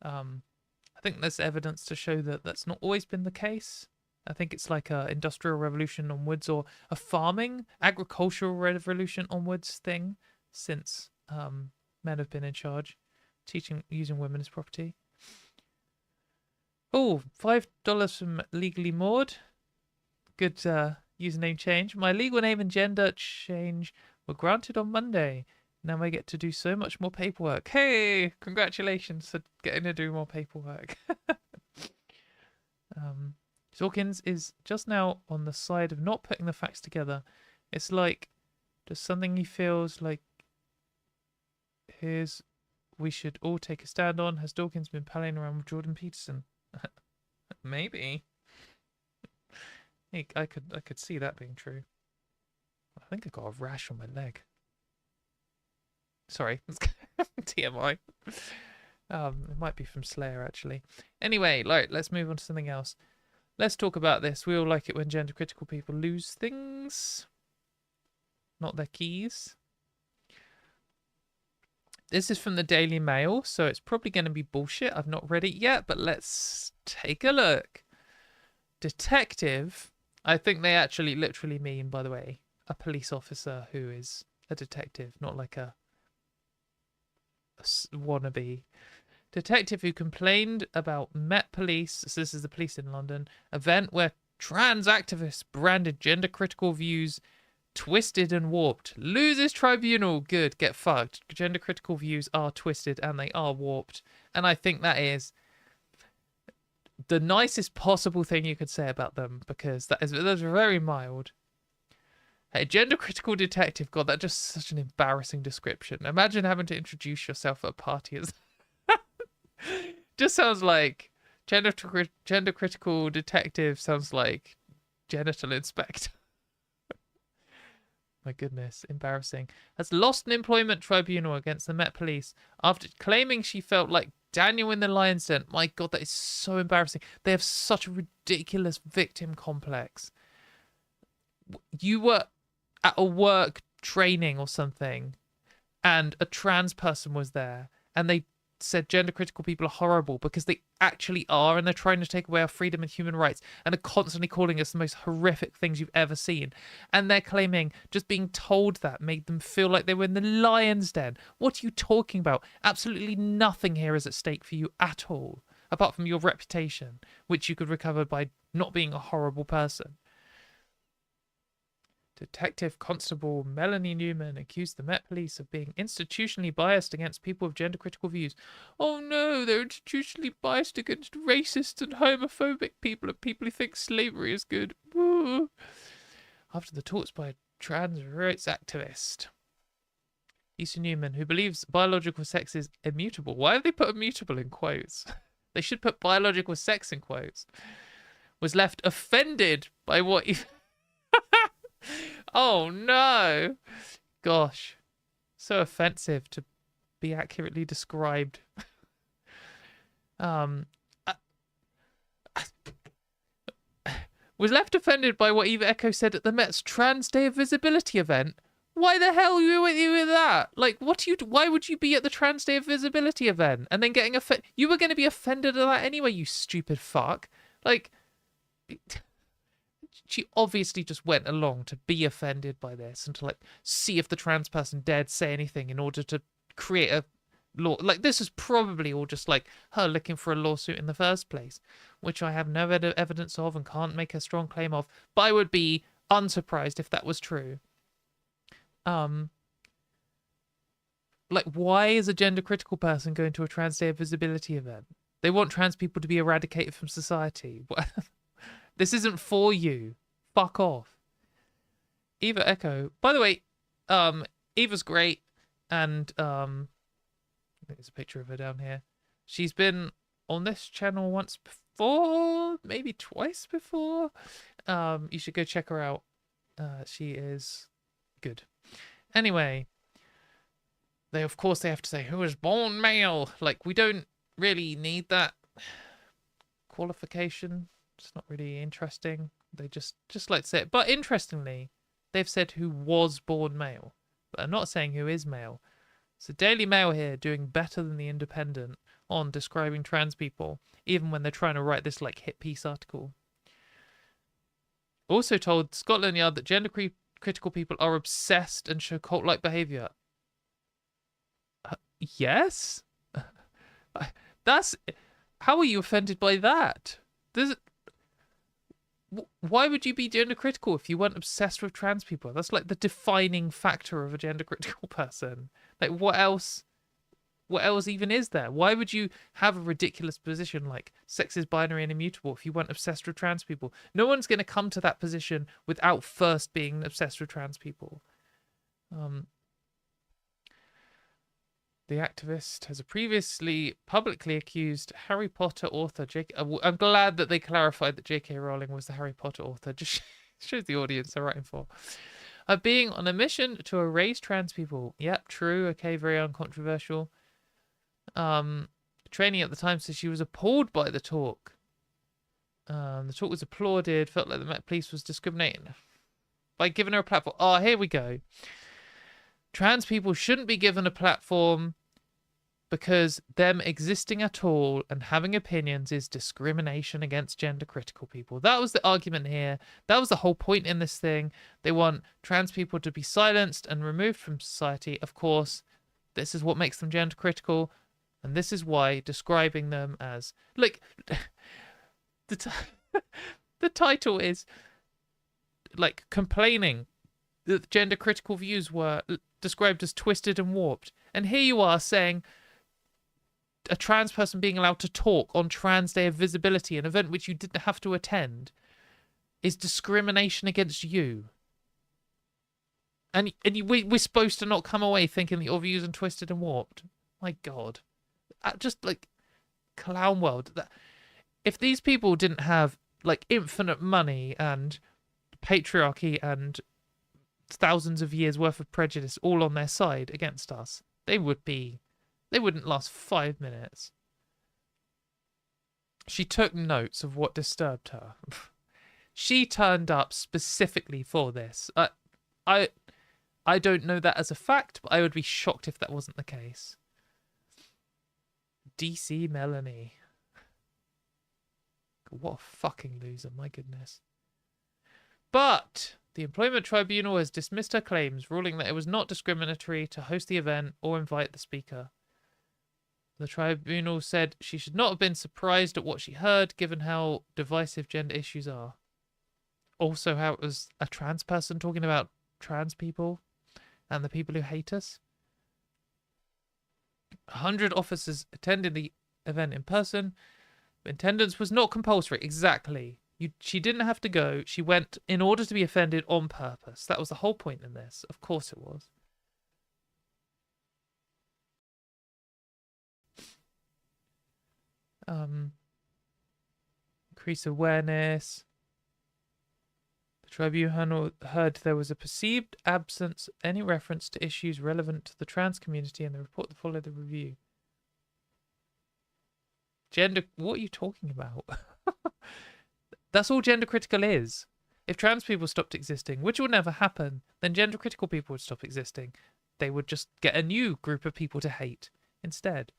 I think there's evidence to show that that's not always been the case. I think it's like a industrial revolution onwards, or a farming, agricultural revolution onwards thing since men have been in charge, using women as property. Oh, $5 from Legally Maud. Good username change. My legal name and gender change were granted on Monday. Now I get to do so much more paperwork. Hey, congratulations for getting to do more paperwork. Dawkins is just now on the side of not putting the facts together. It's like just something he feels like we should all take a stand on. Has Dawkins been palling around with Jordan Peterson? Maybe. I could see that being true. I think I got a rash on my leg. Sorry, TMI. It might be from Slayer, actually. Anyway, let's move on to something else. Let's talk about this. We all like it when gender critical people lose things, not their keys. This is from the Daily Mail, so it's probably going to be bullshit. I've not read it yet, but let's take a look. Detective. I think they actually literally mean, by the way, a police officer who is a detective, not like a wannabe detective who complained about Met Police, so this is the police in London, event where trans activists branded gender critical views twisted and warped. Loses tribunal. Good. Get fucked. Gender critical views are twisted and they are warped. And I think that is the nicest possible thing you could say about them, because that's very mild. Hey, gender critical detective. God, that's just such an embarrassing description. Imagine having to introduce yourself at a party as just sounds like gender critical detective sounds like genital inspector. My goodness, embarrassing. Has lost an employment tribunal against the Met Police after claiming she felt like Daniel in the Lion's Den. My God, that is so embarrassing. They have such a ridiculous victim complex. You were at a work training or something, and a trans person was there, and they said gender critical people are horrible because they actually are, and they're trying to take away our freedom and human rights and are constantly calling us the most horrific things you've ever seen. And they're claiming just being told that made them feel like they were in the lion's den. What are you talking about? Absolutely nothing here is at stake for you at all, apart from your reputation, which you could recover by not being a horrible person. Detective Constable Melanie Newman accused the Met Police of being institutionally biased against people with gender critical views. Oh no, they're institutionally biased against racist and homophobic people and people who think slavery is good. Woo. After the talks by a trans rights activist. Lisa Newman, who believes biological sex is immutable. Why have they put immutable in quotes? They should put biological sex in quotes. Was left offended by what... Oh no, gosh, so offensive to be accurately described. Was left offended by what Eva Echo said at the Met's Trans Day of Visibility event. Why the hell you with that? Like, why would you be at the Trans Day of Visibility event and then getting offended? You were going to be offended at that anyway, you stupid fuck. Like, she obviously just went along to be offended by this and to like see if the trans person dared say anything in order to create a law. Like, this is probably all just like her looking for a lawsuit in the first place, which I have no evidence of and can't make a strong claim of, but I would be unsurprised if that was true. Like, why is a gender critical person going to a Trans Day of Visibility event? They want trans people to be eradicated from society. This isn't for you. Fuck off. Eva Echo. By the way, Eva's great, and I think there's a picture of her down here. She's been on this channel once before, maybe twice before. You should go check her out. She is good. Anyway, they have to say who was born male. Like, we don't really need that qualification. It's not really interesting. They just like to say it. But interestingly, they've said who was born male, but I'm not saying who is male. So Daily Mail here doing better than the Independent on describing trans people, even when they're trying to write this like hit piece article. Also told Scotland Yard that gender critical people are obsessed and show cult-like behaviour. Yes? That's... How are you offended by that? Why would you be gender critical if you weren't obsessed with trans people? That's like the defining factor of a gender critical person. Like, what else even is there? Why would you have a ridiculous position like sex is binary and immutable if you weren't obsessed with trans people? No one's going to come to that position without first being obsessed with trans people. The activist has previously publicly accused Harry Potter author J.K. I'm glad that they clarified that J.K. Rowling was the Harry Potter author. Just shows the audience they're writing for. Being on a mission to erase trans people. Yep, true. Okay, very uncontroversial. Training at the time says she was appalled by the talk. The talk was applauded. Felt like the Met Police was discriminating by giving her a platform. Oh, here we go. Trans people shouldn't be given a platform because them existing at all and having opinions is discrimination against gender critical people. That was the argument here. That was the whole point in this thing. They want trans people to be silenced and removed from society. Of course, This is what makes them gender critical, and this is why describing them as like the the title is like complaining that gender critical views were described as twisted and warped, and here you are saying a trans person being allowed to talk on Trans Day of Visibility, an event which you didn't have to attend, is discrimination against you. And we're supposed to not come away thinking that your views are twisted and warped. My God. Just like clown world. If these people didn't have like infinite money and patriarchy and thousands of years worth of prejudice all on their side against us, they wouldn't last 5 minutes. She took notes of what disturbed her. She turned up specifically for this. I don't know that as a fact, but I would be shocked if that wasn't the case. DC Melanie. What a fucking loser, my goodness. But the Employment Tribunal has dismissed her claims, ruling that it was not discriminatory to host the event or invite the speaker. The tribunal said she should not have been surprised at what she heard, given how divisive gender issues are. Also, how it was a trans person talking about trans people and the people who hate us. 100 officers attended the event in person. Attendance was not compulsory. Exactly. She didn't have to go. She went in order to be offended on purpose. That was the whole point in this. Of course it was. Increase awareness. The tribunal heard there was a perceived absence of any reference to issues relevant to the trans community in the report that followed the review. Gender... What are you talking about? That's all gender critical is. If trans people stopped existing, which will never happen, then gender critical people would stop existing. They would just get a new group of people to hate instead.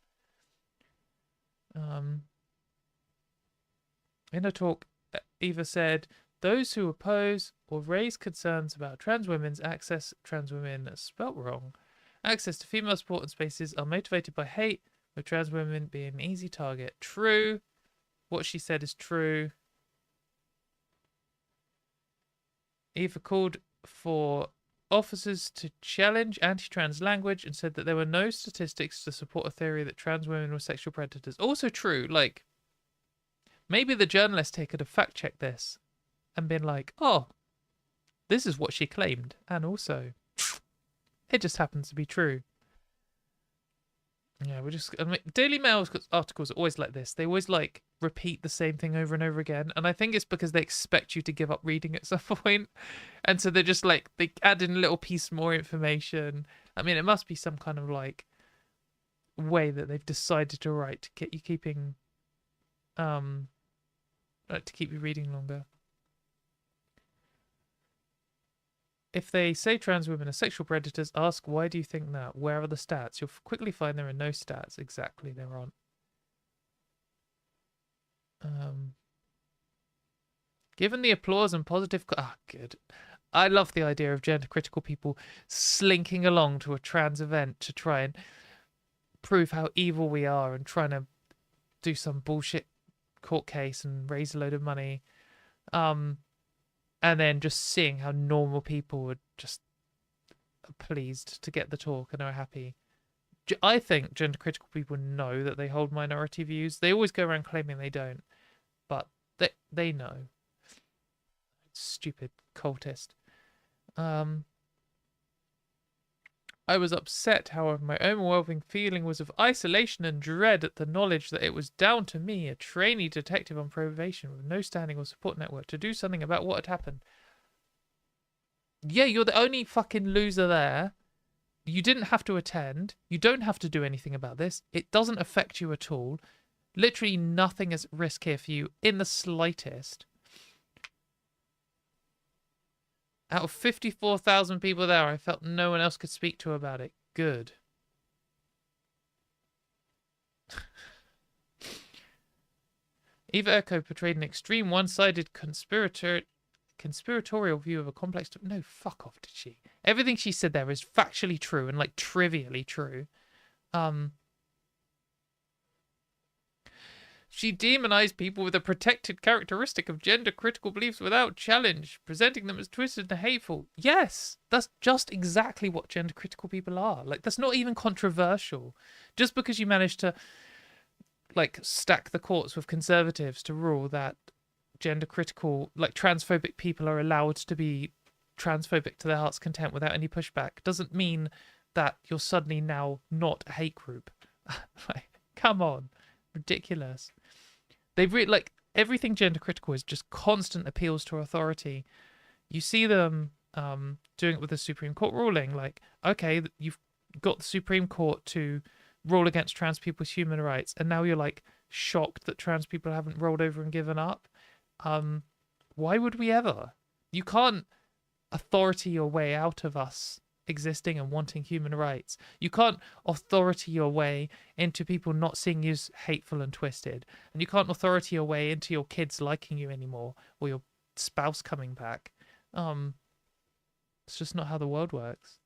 In a talk, Eva said, those who oppose or raise concerns about trans women's access, trans women spelt wrong, access to female sport and spaces are motivated by hate, with trans women being an easy target. True. What she said is true. Eva called for officers to challenge anti-trans language and said that there were no statistics to support a theory that trans women were sexual predators. Also true. Like, maybe the journalist here could have fact-checked this and been like, oh, this is what she claimed. And also, it just happens to be true. Yeah, I mean, Daily Mail's articles are always like this. They always, like, repeat the same thing over and over again. And I think it's because they expect you to give up reading at some point. And so they're just, like, they add in a little piece more information. I mean, it must be some kind of, like, way that they've decided to write to get you keeping... to keep you reading longer. If they say trans women are sexual predators, ask, why do you think that? Where are the stats? You'll quickly find there are no stats. Exactly, there aren't. Given the applause and positive... good. I love the idea of gender-critical people slinking along to a trans event to try and prove how evil we are and trying to do some bullshit court case and raise a load of money. And then just seeing how normal people were just pleased to get the talk and are happy. I think gender critical people know that they hold minority views. They always go around claiming they don't, but they know. Stupid cultist. I was upset, however, my overwhelming feeling was of isolation and dread at the knowledge that it was down to me, a trainee detective on probation with no standing or support network, to do something about what had happened. Yeah, you're the only fucking loser there. You didn't have to attend. You don't have to do anything about this. It doesn't affect you at all. Literally nothing is at risk here for you in the slightest. Out of 54,000 people there, I felt no one else could speak to about it. Good. Eva Echo portrayed an extreme one-sided conspiratorial view of a complex... No, fuck off, did she? Everything she said there is factually true and, like, trivially true. She demonized people with a protected characteristic of gender-critical beliefs without challenge, presenting them as twisted and hateful. Yes, that's just exactly what gender-critical people are. Like, that's not even controversial. Just because you manage to, like, stack the courts with conservatives to rule that gender-critical, like, transphobic people are allowed to be transphobic to their heart's content without any pushback doesn't mean that you're suddenly now not a hate group. Like, come on. Ridiculous. They've like everything gender critical is just constant appeals to authority. You see them doing it with the Supreme Court ruling. Like, okay, you've got the Supreme Court to rule against trans people's human rights, and now you're like shocked that trans people haven't rolled over and given up. Why would we ever? You can't authority your way out of us existing and wanting human rights. You can't authority your way into people not seeing you as hateful and twisted. And you can't authority your way into your kids liking you anymore or your spouse coming back. It's just not how the world works.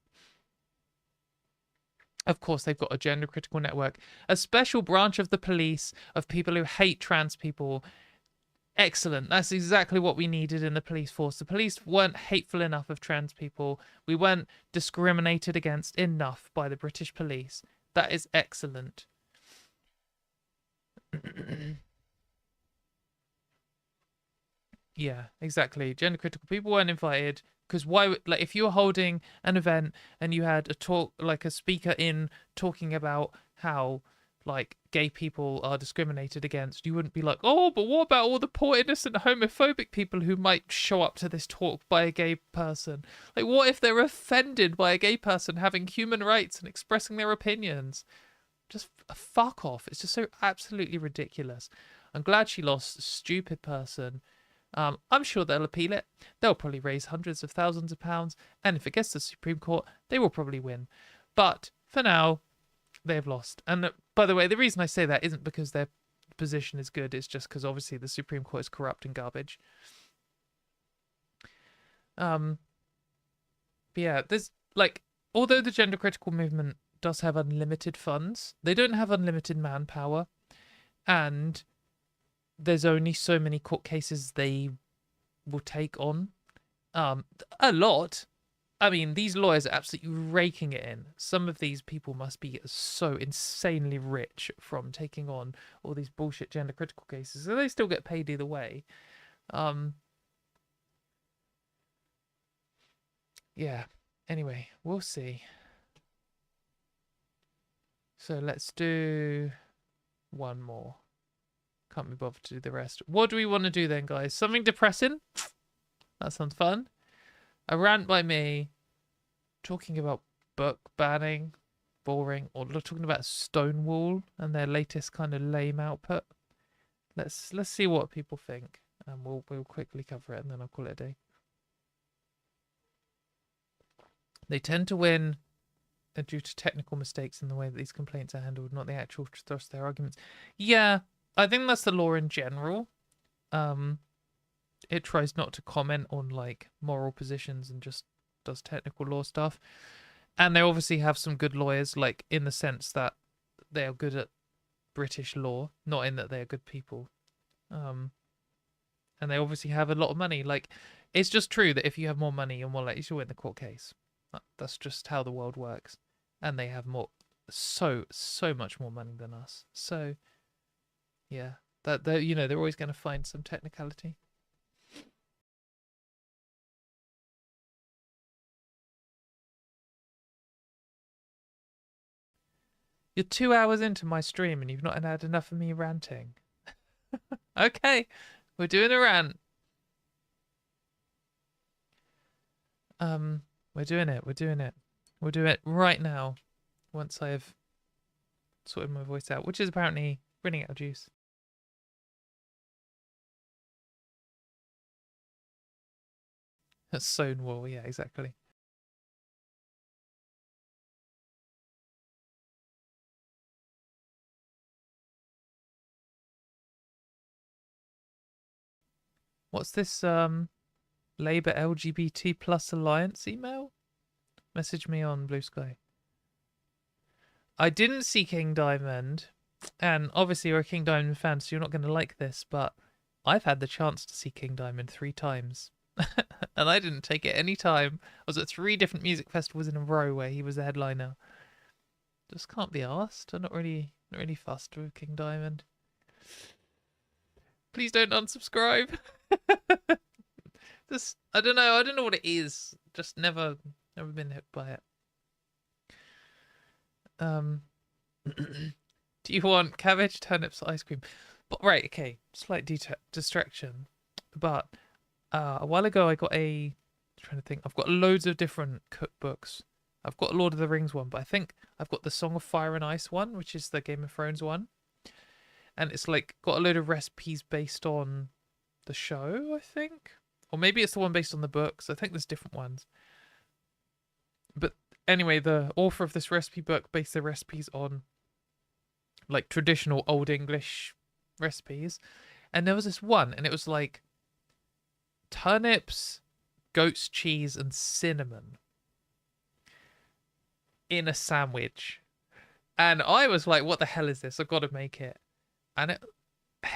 Of course, they've got a gender critical network, a special branch of the police of people who hate trans people. Excellent. That's exactly what we needed in the police force. The police weren't hateful enough of trans people. We weren't discriminated against enough by the British police. That is excellent. Yeah, exactly. Gender critical people weren't invited because why would, like, if you were holding an event and you had a talk, like a speaker in talking about how like gay people are discriminated against, you wouldn't be like, oh, but what about all the poor innocent homophobic people who might show up to this talk by a gay person? Like, what if they're offended by a gay person having human rights and expressing their opinions? Just fuck off. It's just so absolutely ridiculous. I'm glad she lost. Stupid person. I'm sure they'll appeal it. They'll probably raise hundreds of thousands of pounds, and if it gets to the Supreme Court, they will probably win. But for now, they've lost. And by the way, the reason I say that isn't because their position is good. It's just because obviously the Supreme Court is corrupt and garbage. But yeah, there's like, although the gender critical movement does have unlimited funds, they don't have unlimited manpower, and there's only so many court cases they will take on. A lot. I mean, these lawyers are absolutely raking it in. Some of these people must be so insanely rich from taking on all these bullshit gender critical cases. So they still get paid either way. Yeah. Anyway, we'll see. So let's do one more. Can't be bothered to do the rest. What do we want to do then, guys? Something depressing? That sounds fun. A rant by me talking about book banning, boring, or talking about Stonewall and their latest kind of lame output. Let's see what people think, and we'll quickly cover it, and then I'll call it a day. They tend to win due to technical mistakes in the way that these complaints are handled, not the actual thrust of their arguments. Yeah, I think that's the law in general. It tries not to comment on like moral positions and just does technical law stuff. And they obviously have some good lawyers, like in the sense that they are good at British law, not in that they're good people. And they obviously have a lot of money. Like, it's just true that if you have more money, you're more likely to win the court case. That's just how the world works. And they have so much more money than us. So, yeah, that they're always going to find some technicality. You're 2 hours into my stream and you've not had enough of me ranting. Okay, we're doing a rant. We're doing it. We'll do it right now. Once I've sorted my voice out, which is apparently running out of juice. That's Stonewall, yeah, exactly. What's this Labour LGBT plus alliance email? Message me on Blue Sky. I didn't see King Diamond, and obviously you're a King Diamond fan, so you're not going to like this, but I've had the chance to see King Diamond 3 times. And I didn't take it any time. I was at 3 different music festivals in a row where he was the headliner. Just can't be arsed. I'm not really fussed with King Diamond. Please don't unsubscribe. Just I don't know what it is. Just never been hooked by it. Do you want cabbage, turnips, ice cream? But right, okay, slight distraction. But a while ago I got I'm trying to think. I've got loads of different cookbooks. I've got a Lord of the Rings one, but I think I've got the Song of Fire and Ice one, which is the Game of Thrones one. And it's like got a load of recipes based on the show, I think. Or maybe it's the one based on the books. I think there's different ones. But anyway, the author of this recipe book based the recipes on like traditional Old English recipes. And there was this one, and it was like turnips, goat's cheese, and cinnamon in a sandwich. And I was like, what the hell is this? I've got to make it. And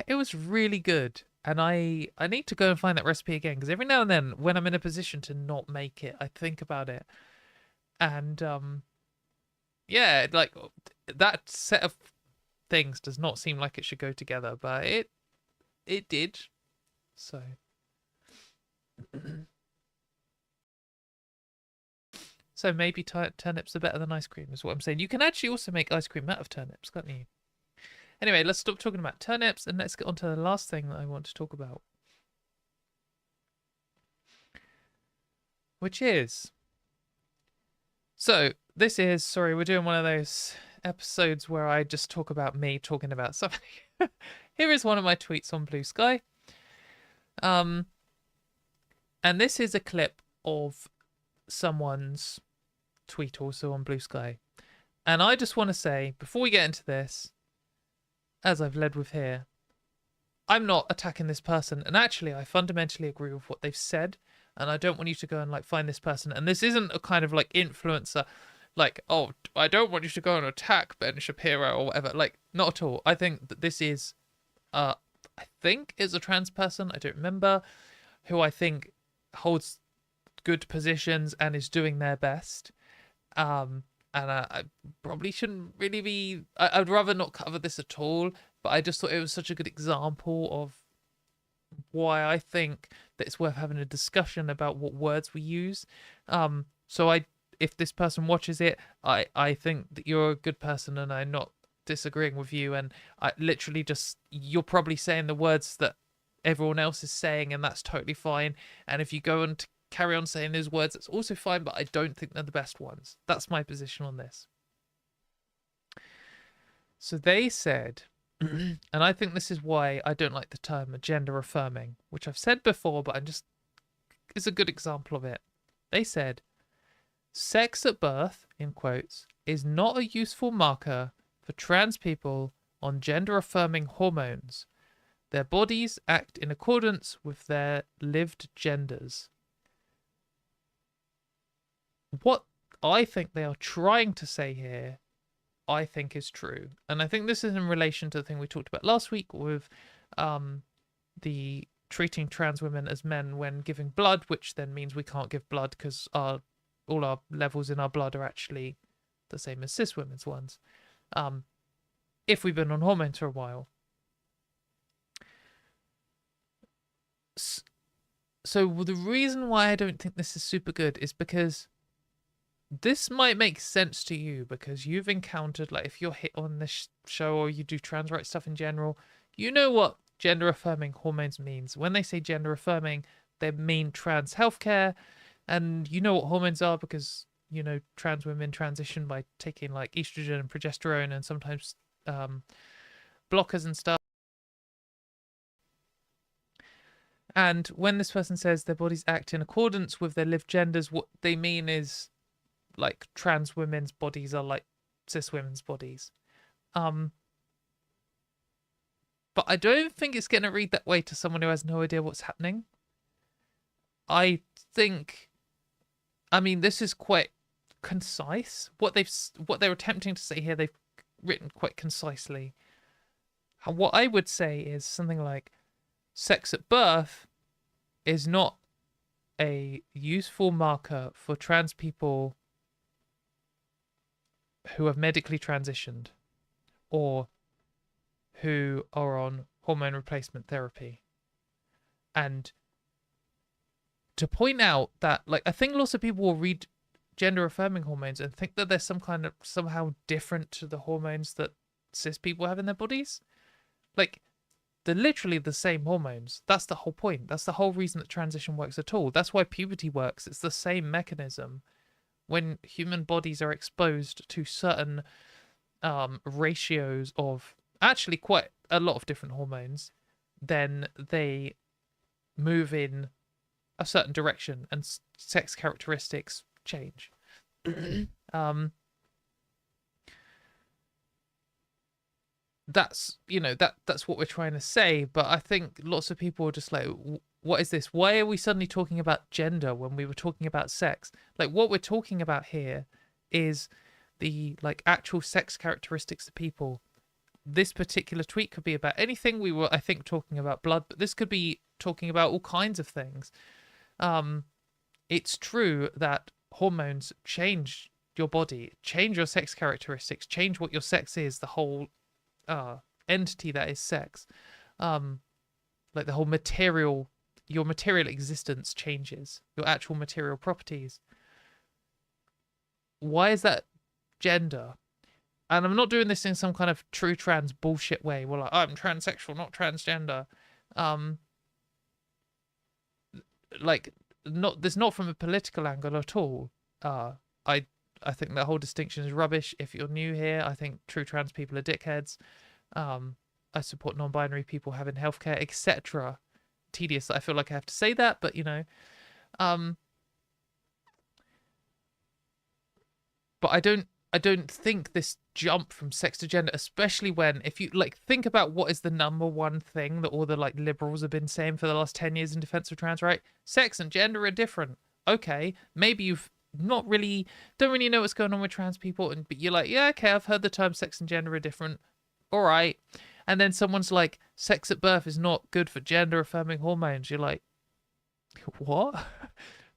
it was really good. And I need to go and find that recipe again, because every now and then when I'm in a position to not make it, I think about it. And yeah, like that set of things does not seem like it should go together, but it did. So so maybe turnips are better than ice cream is what I'm saying. You can actually also make ice cream out of turnips, can't you? Anyway, let's stop talking about turnips and let's get on to the last thing that I want to talk about. Which is... So, this is... Sorry, we're doing one of those episodes where I just talk about me talking about something. Here is one of my tweets on Blue Sky. And this is a clip of someone's tweet also on Blue Sky. And I just want to say, before we get into this, as I've led with here, I'm not attacking this person. And actually, I fundamentally agree with what they've said. And I don't want you to go and like find this person. And this isn't a kind of like influencer, like, oh, I don't want you to go and attack Ben Shapiro or whatever. Like, not at all. I think that this is, I think is a trans person. I don't remember, who I think holds good positions and is doing their best. And I probably shouldn't really be... I'd rather not cover this at all, but I just thought it was such a good example of why I think that it's worth having a discussion about what words we use. So if this person watches it, I think that you're a good person and I'm not disagreeing with you. And I literally just... You're probably saying the words that everyone else is saying, and that's totally fine. And if you go and carry on saying those words, it's also fine, but I don't think they're the best ones. That's my position on this. So they said, and I think this is why I don't like the term gender affirming, which I've said before, but it's a good example of it. They said, sex at birth, in quotes, is not a useful marker for trans people on gender affirming hormones. Their bodies act in accordance with their lived genders. What I think they are trying to say here, I think is true. And I think this is in relation to the thing we talked about last week with the treating trans women as men when giving blood, which then means we can't give blood because all our levels in our blood are actually the same as cis women's ones. If we've been on hormones for a while. So the reason why I don't think this is super good is because this might make sense to you because you've encountered, like, if you're hit on this show or you do trans rights stuff in general, you know what gender affirming hormones means. When they say gender affirming, they mean trans healthcare, and you know what hormones are because, you know, trans women transition by taking like estrogen and progesterone and sometimes blockers and stuff. And when this person says their bodies act in accordance with their lived genders, what they mean is like trans women's bodies are like cis women's bodies. But I don't think it's going to read that way to someone who has no idea what's happening. I think, I mean, this is quite concise. What they're attempting to say here, they've written quite concisely. What I would say is something like, sex at birth is not a useful marker for trans people who have medically transitioned or who are on hormone replacement therapy. And to point out that, like, I think lots of people will read gender affirming hormones and think that they're somehow different to the hormones that cis people have in their bodies. Like, they're literally the same hormones. That's the whole point. That's the whole reason that transition works at all. That's why puberty works. It's the same mechanism. When human bodies are exposed to certain ratios of actually quite a lot of different hormones, then they move in a certain direction and sex characteristics change. That's, you know, that's what we're trying to say. But I think lots of people are just like, what is this? Why are we suddenly talking about gender when we were talking about sex? Like, what we're talking about here is the, like, actual sex characteristics of people. This particular tweet could be about anything. We were, I think, talking about blood, but this could be talking about all kinds of things. It's true that hormones change your body, change your sex characteristics, change what your sex is, the whole entity that is sex. Like the whole material, your material existence changes, your actual material properties. Why is that gender? And I'm not doing this in some kind of true trans bullshit way. Well, like, I'm transsexual, not transgender. Like, there's not from a political angle at all. I think that whole distinction is rubbish. If you're new here, I think true trans people are dickheads. I support non-binary people having healthcare, etc. Tedious that I feel like I have to say that, but you know. But I don't think this jump from sex to gender, especially when, if you like think about what is the number one thing that all the like liberals have been saying for the last 10 years in defense of trans, right? Sex and gender are different. Okay, maybe you've don't really know what's going on with trans people, but you're like, yeah, okay, I've heard the term sex and gender are different. All right. And then someone's like, sex at birth is not good for gender affirming hormones. You're like, what?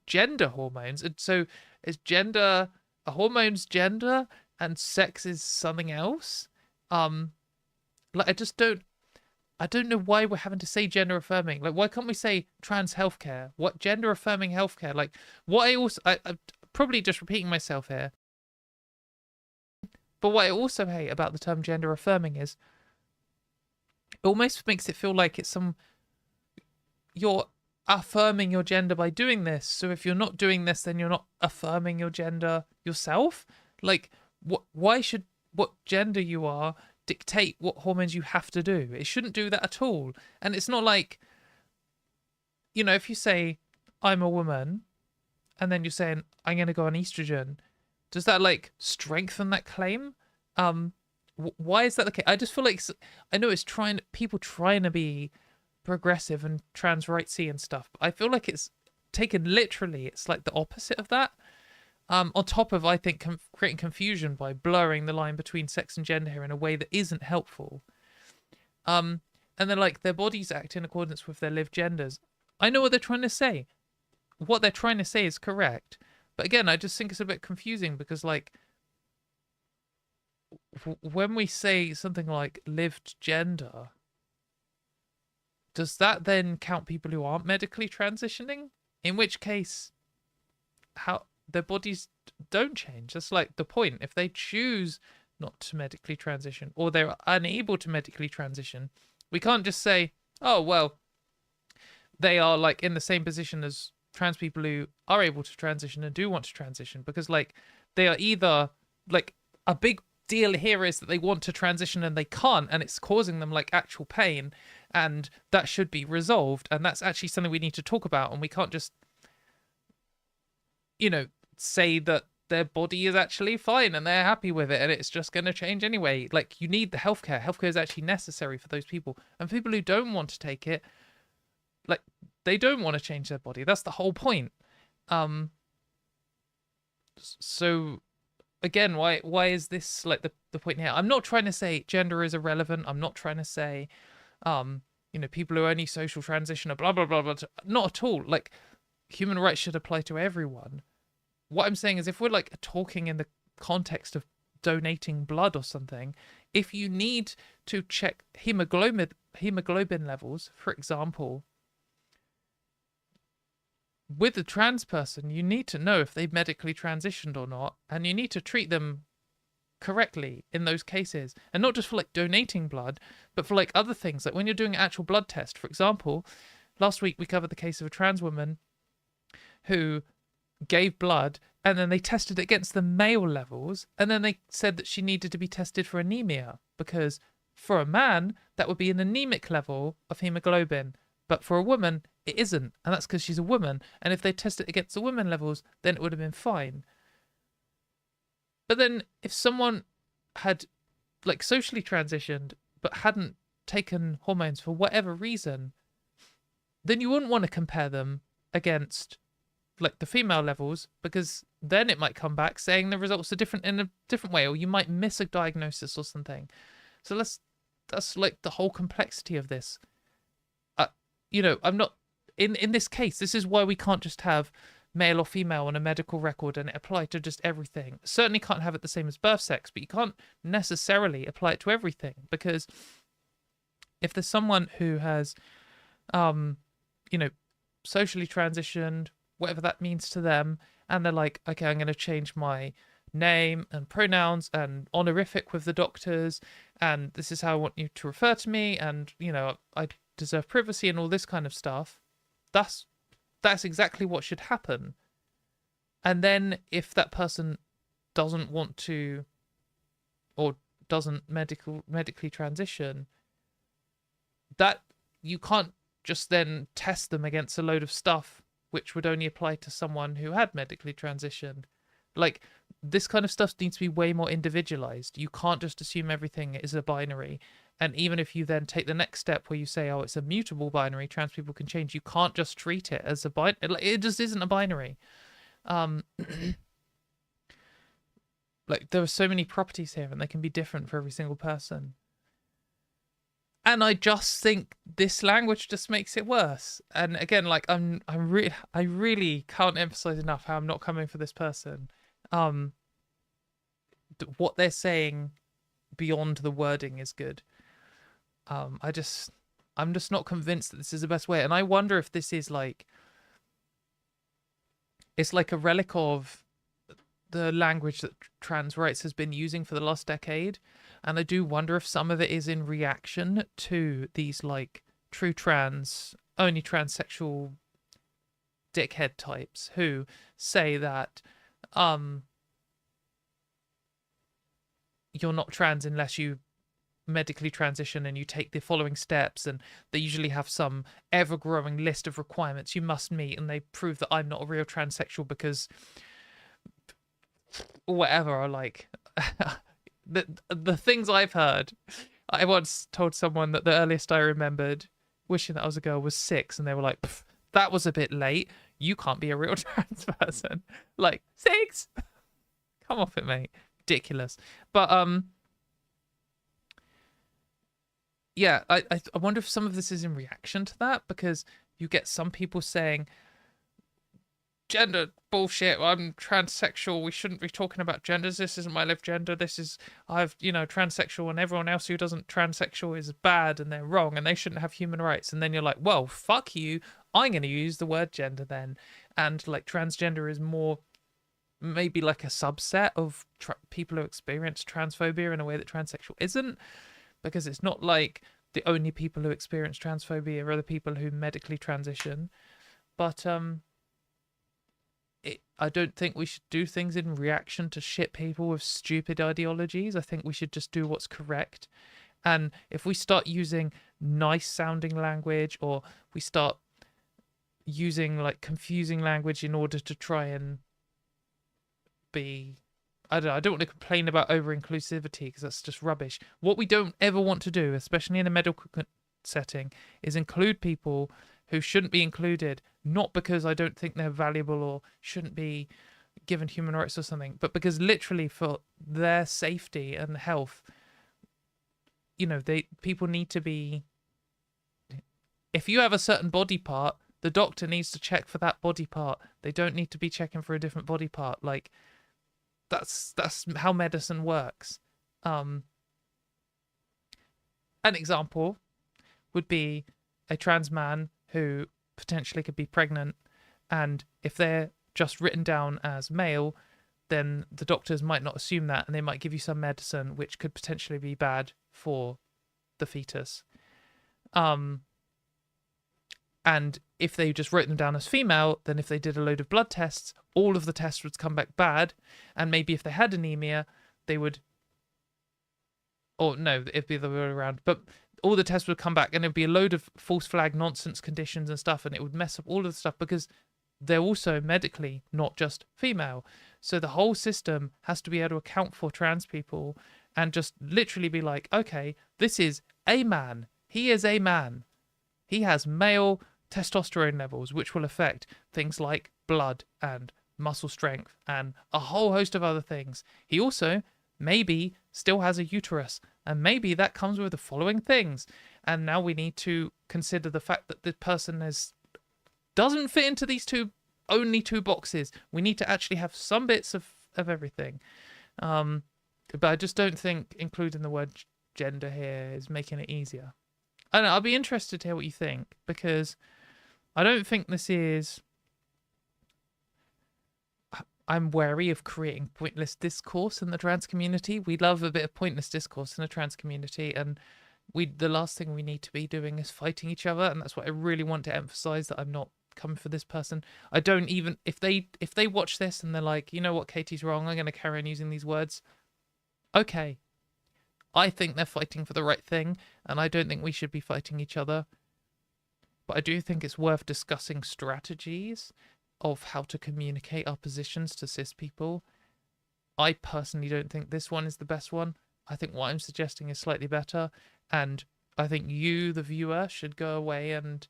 Gender hormones? And so is gender a hormone's gender and sex is something else? Like, I don't know why we're having to say gender affirming. Like, why can't we say trans healthcare? What gender affirming healthcare? Like, what I'm probably just repeating myself here. But what I also hate about the term gender affirming is it almost makes it feel like it's you're affirming your gender by doing this. So if you're not doing this, then you're not affirming your gender yourself. Like, what gender you are dictate what hormones you have to do. It shouldn't do that at all. And it's not like, you know, if you say I'm a woman and then you're saying I'm going to go on estrogen, does that like strengthen that claim? Why is that the case? I just feel like, I know it's people trying to be progressive and trans rightsy and stuff, but I feel like it's taken literally. It's like the opposite of that. On top of, I think, creating confusion by blurring the line between sex and gender here in a way that isn't helpful. And then, like, their bodies act in accordance with their lived genders. I know what they're trying to say. What they're trying to say is correct. But again, I just think it's a bit confusing because, like, when we say something like lived gender, does that then count people who aren't medically transitioning? In which case, how their bodies don't change. That's like the point. If they choose not to medically transition or they're unable to medically transition, we can't just say, oh, well, they are like in the same position as trans people who are able to transition and do want to transition, because like they are either like a big deal here is that they want to transition and they can't, and it's causing them like actual pain, and that should be resolved, and that's actually something we need to talk about, and we can't just, you know, say that their body is actually fine and they're happy with it and it's just going to change anyway. Like, you need the healthcare. Healthcare is actually necessary for those people, and people who don't want to take it, like, they don't want to change their body. That's the whole point. So again, why is this like the point here? I'm not trying to say gender is irrelevant. I'm not trying to say people who only social transition are blah blah blah blah. Not at all. Like, human rights should apply to everyone. What I'm saying is, if we're like talking in the context of donating blood or something, if you need to check hemoglobin levels, for example, with a trans person, you need to know if they've medically transitioned or not, and you need to treat them correctly in those cases. And not just for like donating blood, but for like other things, like when you're doing an actual blood test. For example, last week we covered the case of a trans woman who gave blood, and then they tested it against the male levels, and then they said that she needed to be tested for anemia, because for a man that would be an anemic level of hemoglobin, but for a woman it isn't, and that's because she's a woman. And if they tested it against the women levels, then it would have been fine. But then if someone had like socially transitioned but hadn't taken hormones for whatever reason, then you wouldn't want to compare them against like the female levels, because then it might come back saying the results are different in a different way, or you might miss a diagnosis or something. So that's like the whole complexity of this. I'm not in this case. This is why we can't just have male or female on a medical record and it apply to just everything. Certainly can't have it the same as birth sex, but you can't necessarily apply it to everything, because if there's someone who has, socially transitioned, whatever that means to them, and they're like, okay, I'm going to change my name and pronouns and honorific with the doctors, and this is how I want you to refer to me, and I deserve privacy and all this kind of stuff. That's exactly what should happen. And then if that person doesn't want to, or doesn't medically transition, that you can't just then test them against a load of stuff which would only apply to someone who had medically transitioned. Like, this kind of stuff needs to be way more individualized. You can't just assume everything is a binary. And even if you then take the next step where you say, oh, it's a mutable binary, trans people can change, you can't just treat it as a binary. It just isn't a binary. Like, there are so many properties here, and they can be different for every single person. And I just think this language just makes it worse. And again, like, I really can't emphasize enough how I'm not coming for this person. What they're saying beyond the wording is good. I'm just not convinced that this is the best way. And I wonder if this is like, it's like a relic of the language that trans rights has been using for the last decade. And I do wonder if some of it is in reaction to these like true trans, only transsexual dickhead types who say that you're not trans unless you medically transition and you take the following steps, and they usually have some ever-growing list of requirements you must meet, and they prove that I'm not a real transsexual because whatever. Or like the things I've heard. I once told someone that the earliest I remembered wishing that I was a girl was 6, and they were like, that was a bit late, you can't be a real trans person. Like, 6? Come off it, mate. Ridiculous. But yeah, I wonder if some of this is in reaction to that, because you get some people saying, gender bullshit, I'm transsexual, we shouldn't be talking about genders, this isn't my lived gender, transsexual, and everyone else who doesn't transsexual is bad and they're wrong and they shouldn't have human rights. And then you're like, well, fuck you, I'm going to use the word gender then. And like, transgender is more maybe like a subset of people who experience transphobia in a way that transsexual isn't, because it's not like the only people who experience transphobia are the people who medically transition. But I don't think we should do things in reaction to shit people with stupid ideologies. I think we should just do what's correct. And if we start using nice sounding language, or we start using like confusing language in order to try and be, I don't want to complain about over-inclusivity, because that's just rubbish. What we don't ever want to do, especially in a medical setting, is include people who shouldn't be included, not because I don't think they're valuable or shouldn't be, given human rights or something, but because literally for their safety and health, you know, people need to be. If you have a certain body part, the doctor needs to check for that body part. They don't need to be checking for a different body part. Like, that's how medicine works. An example would be a trans man who potentially could be pregnant, and if they're just written down as male, then the doctors might not assume that, and they might give you some medicine which could potentially be bad for the fetus. And if they just wrote them down as female, then if they did a load of blood tests, all of the tests would come back bad. And maybe if they had anemia, they would... Or no, it'd be the other way around. But all the tests would come back and it'd be a load of false flag nonsense conditions and stuff. And it would mess up all of the stuff because they're also medically not just female. So the whole system has to be able to account for trans people and just literally be like, okay, this is a man. He is a man. He has male testosterone levels, which will affect things like blood and muscle strength and a whole host of other things. He also maybe still has a uterus, and maybe that comes with the following things. And now we need to consider the fact that the person doesn't fit into these only two boxes. We need to actually have some bits of everything. But I just don't think including the word gender here is making it easier. I don't know, I'll be interested to hear what you think, because I don't think this is... I'm wary of creating pointless discourse in the trans community. We love a bit of pointless discourse in the trans community, and the last thing we need to be doing is fighting each other, and that's what I really want to emphasize, that I'm not coming for this person. I don't even... If they watch this and they're like, you know what, Katie's wrong, I'm going to carry on using these words. Okay. I think they're fighting for the right thing, and I don't think we should be fighting each other. But I do think it's worth discussing strategies of how to communicate our positions to cis people. I personally don't think this one is the best one. I think what I'm suggesting is slightly better, and I think you, the viewer, should go away and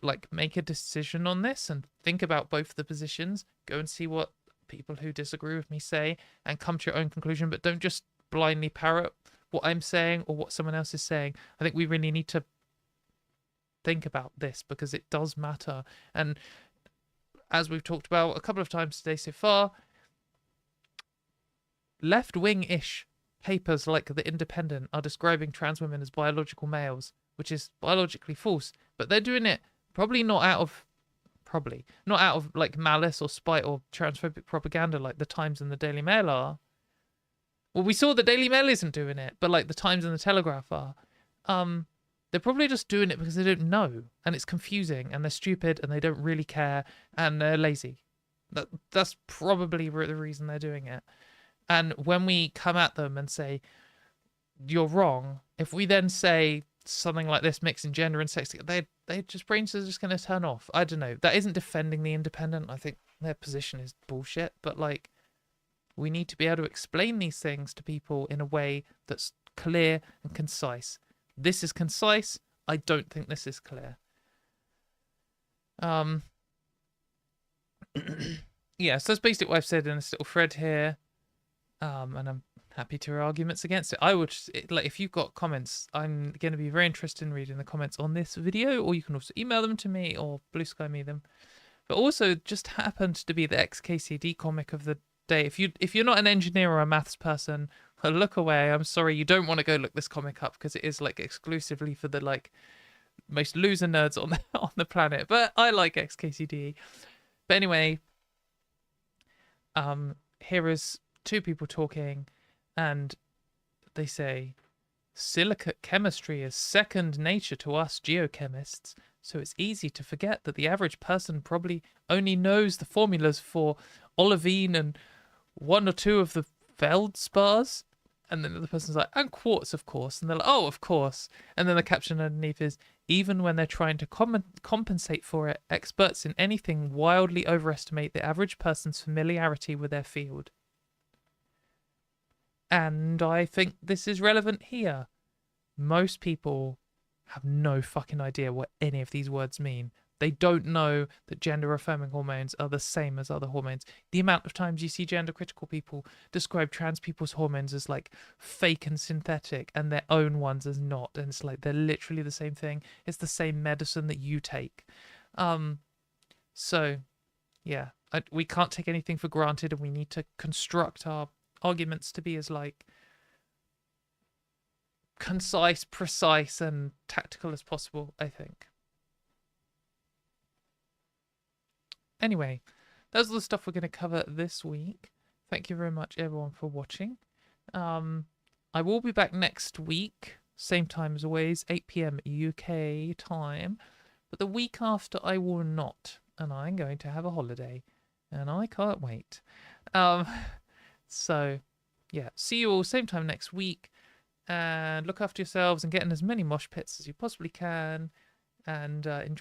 like make a decision on this and think about both the positions. Go and see what people who disagree with me say and come to your own conclusion, but don't just blindly parrot what I'm saying or what someone else is saying. I think we really need to think about this because it does matter. And as we've talked about a couple of times today so far, left-wing-ish papers like The Independent are describing trans women as biological males, which is biologically false, but they're doing it probably not out of like malice or spite or transphobic propaganda like the Times and the Daily Mail are. Well, we saw the Daily Mail isn't doing it, but like the Times and the Telegraph are. They're probably just doing it because they don't know, and it's confusing, and they're stupid, and they don't really care, and they're lazy. That's probably the reason they're doing it. And when we come at them and say, you're wrong, if we then say something like this, mixing gender and sex, they just brains are just going to turn off. I don't know. That isn't defending the Independent. I think their position is bullshit. But like, we need to be able to explain these things to people in a way that's clear and concise. This is concise. I don't think this is clear. Yeah, so that's basically what I've said in this little thread here. And I'm happy to hear arguments against it. I would like, if you've got comments, I'm going to be very interested in reading the comments on this video, or you can also email them to me or Blue Sky me them. But also, just happened to be the XKCD comic of the day. If you're not an engineer or a maths person, look away. I'm sorry, you don't want to go look this comic up because it is like exclusively for the like most loser nerds on the planet. But I like XKCD. But anyway, here is two people talking, and they say, silicate chemistry is second nature to us geochemists, so it's easy to forget that the average person probably only knows the formulas for olivine and one or two of the feldspars. And then the other person's like, and quartz, of course. And they're like, oh, of course. And then the caption underneath is, even when they're trying to compensate for it, experts in anything wildly overestimate the average person's familiarity with their field. And I think this is relevant here. Most people have no fucking idea what any of these words mean. They don't know that gender affirming hormones are the same as other hormones. The amount of times you see gender critical people describe trans people's hormones as like fake and synthetic and their own ones as not. And it's like they're literally the same thing. It's the same medicine that you take. So, yeah, we can't take anything for granted, and we need to construct our arguments to be as like concise, precise, and tactical as possible, I think. Anyway, those are the stuff we're going to cover this week. Thank you very much, everyone, for watching. I will be back next week, same time as always, 8 p.m. UK time. But the week after, I will not, and I'm going to have a holiday, and I can't wait. So, yeah, see you all same time next week, and look after yourselves and get in as many mosh pits as you possibly can, and enjoy.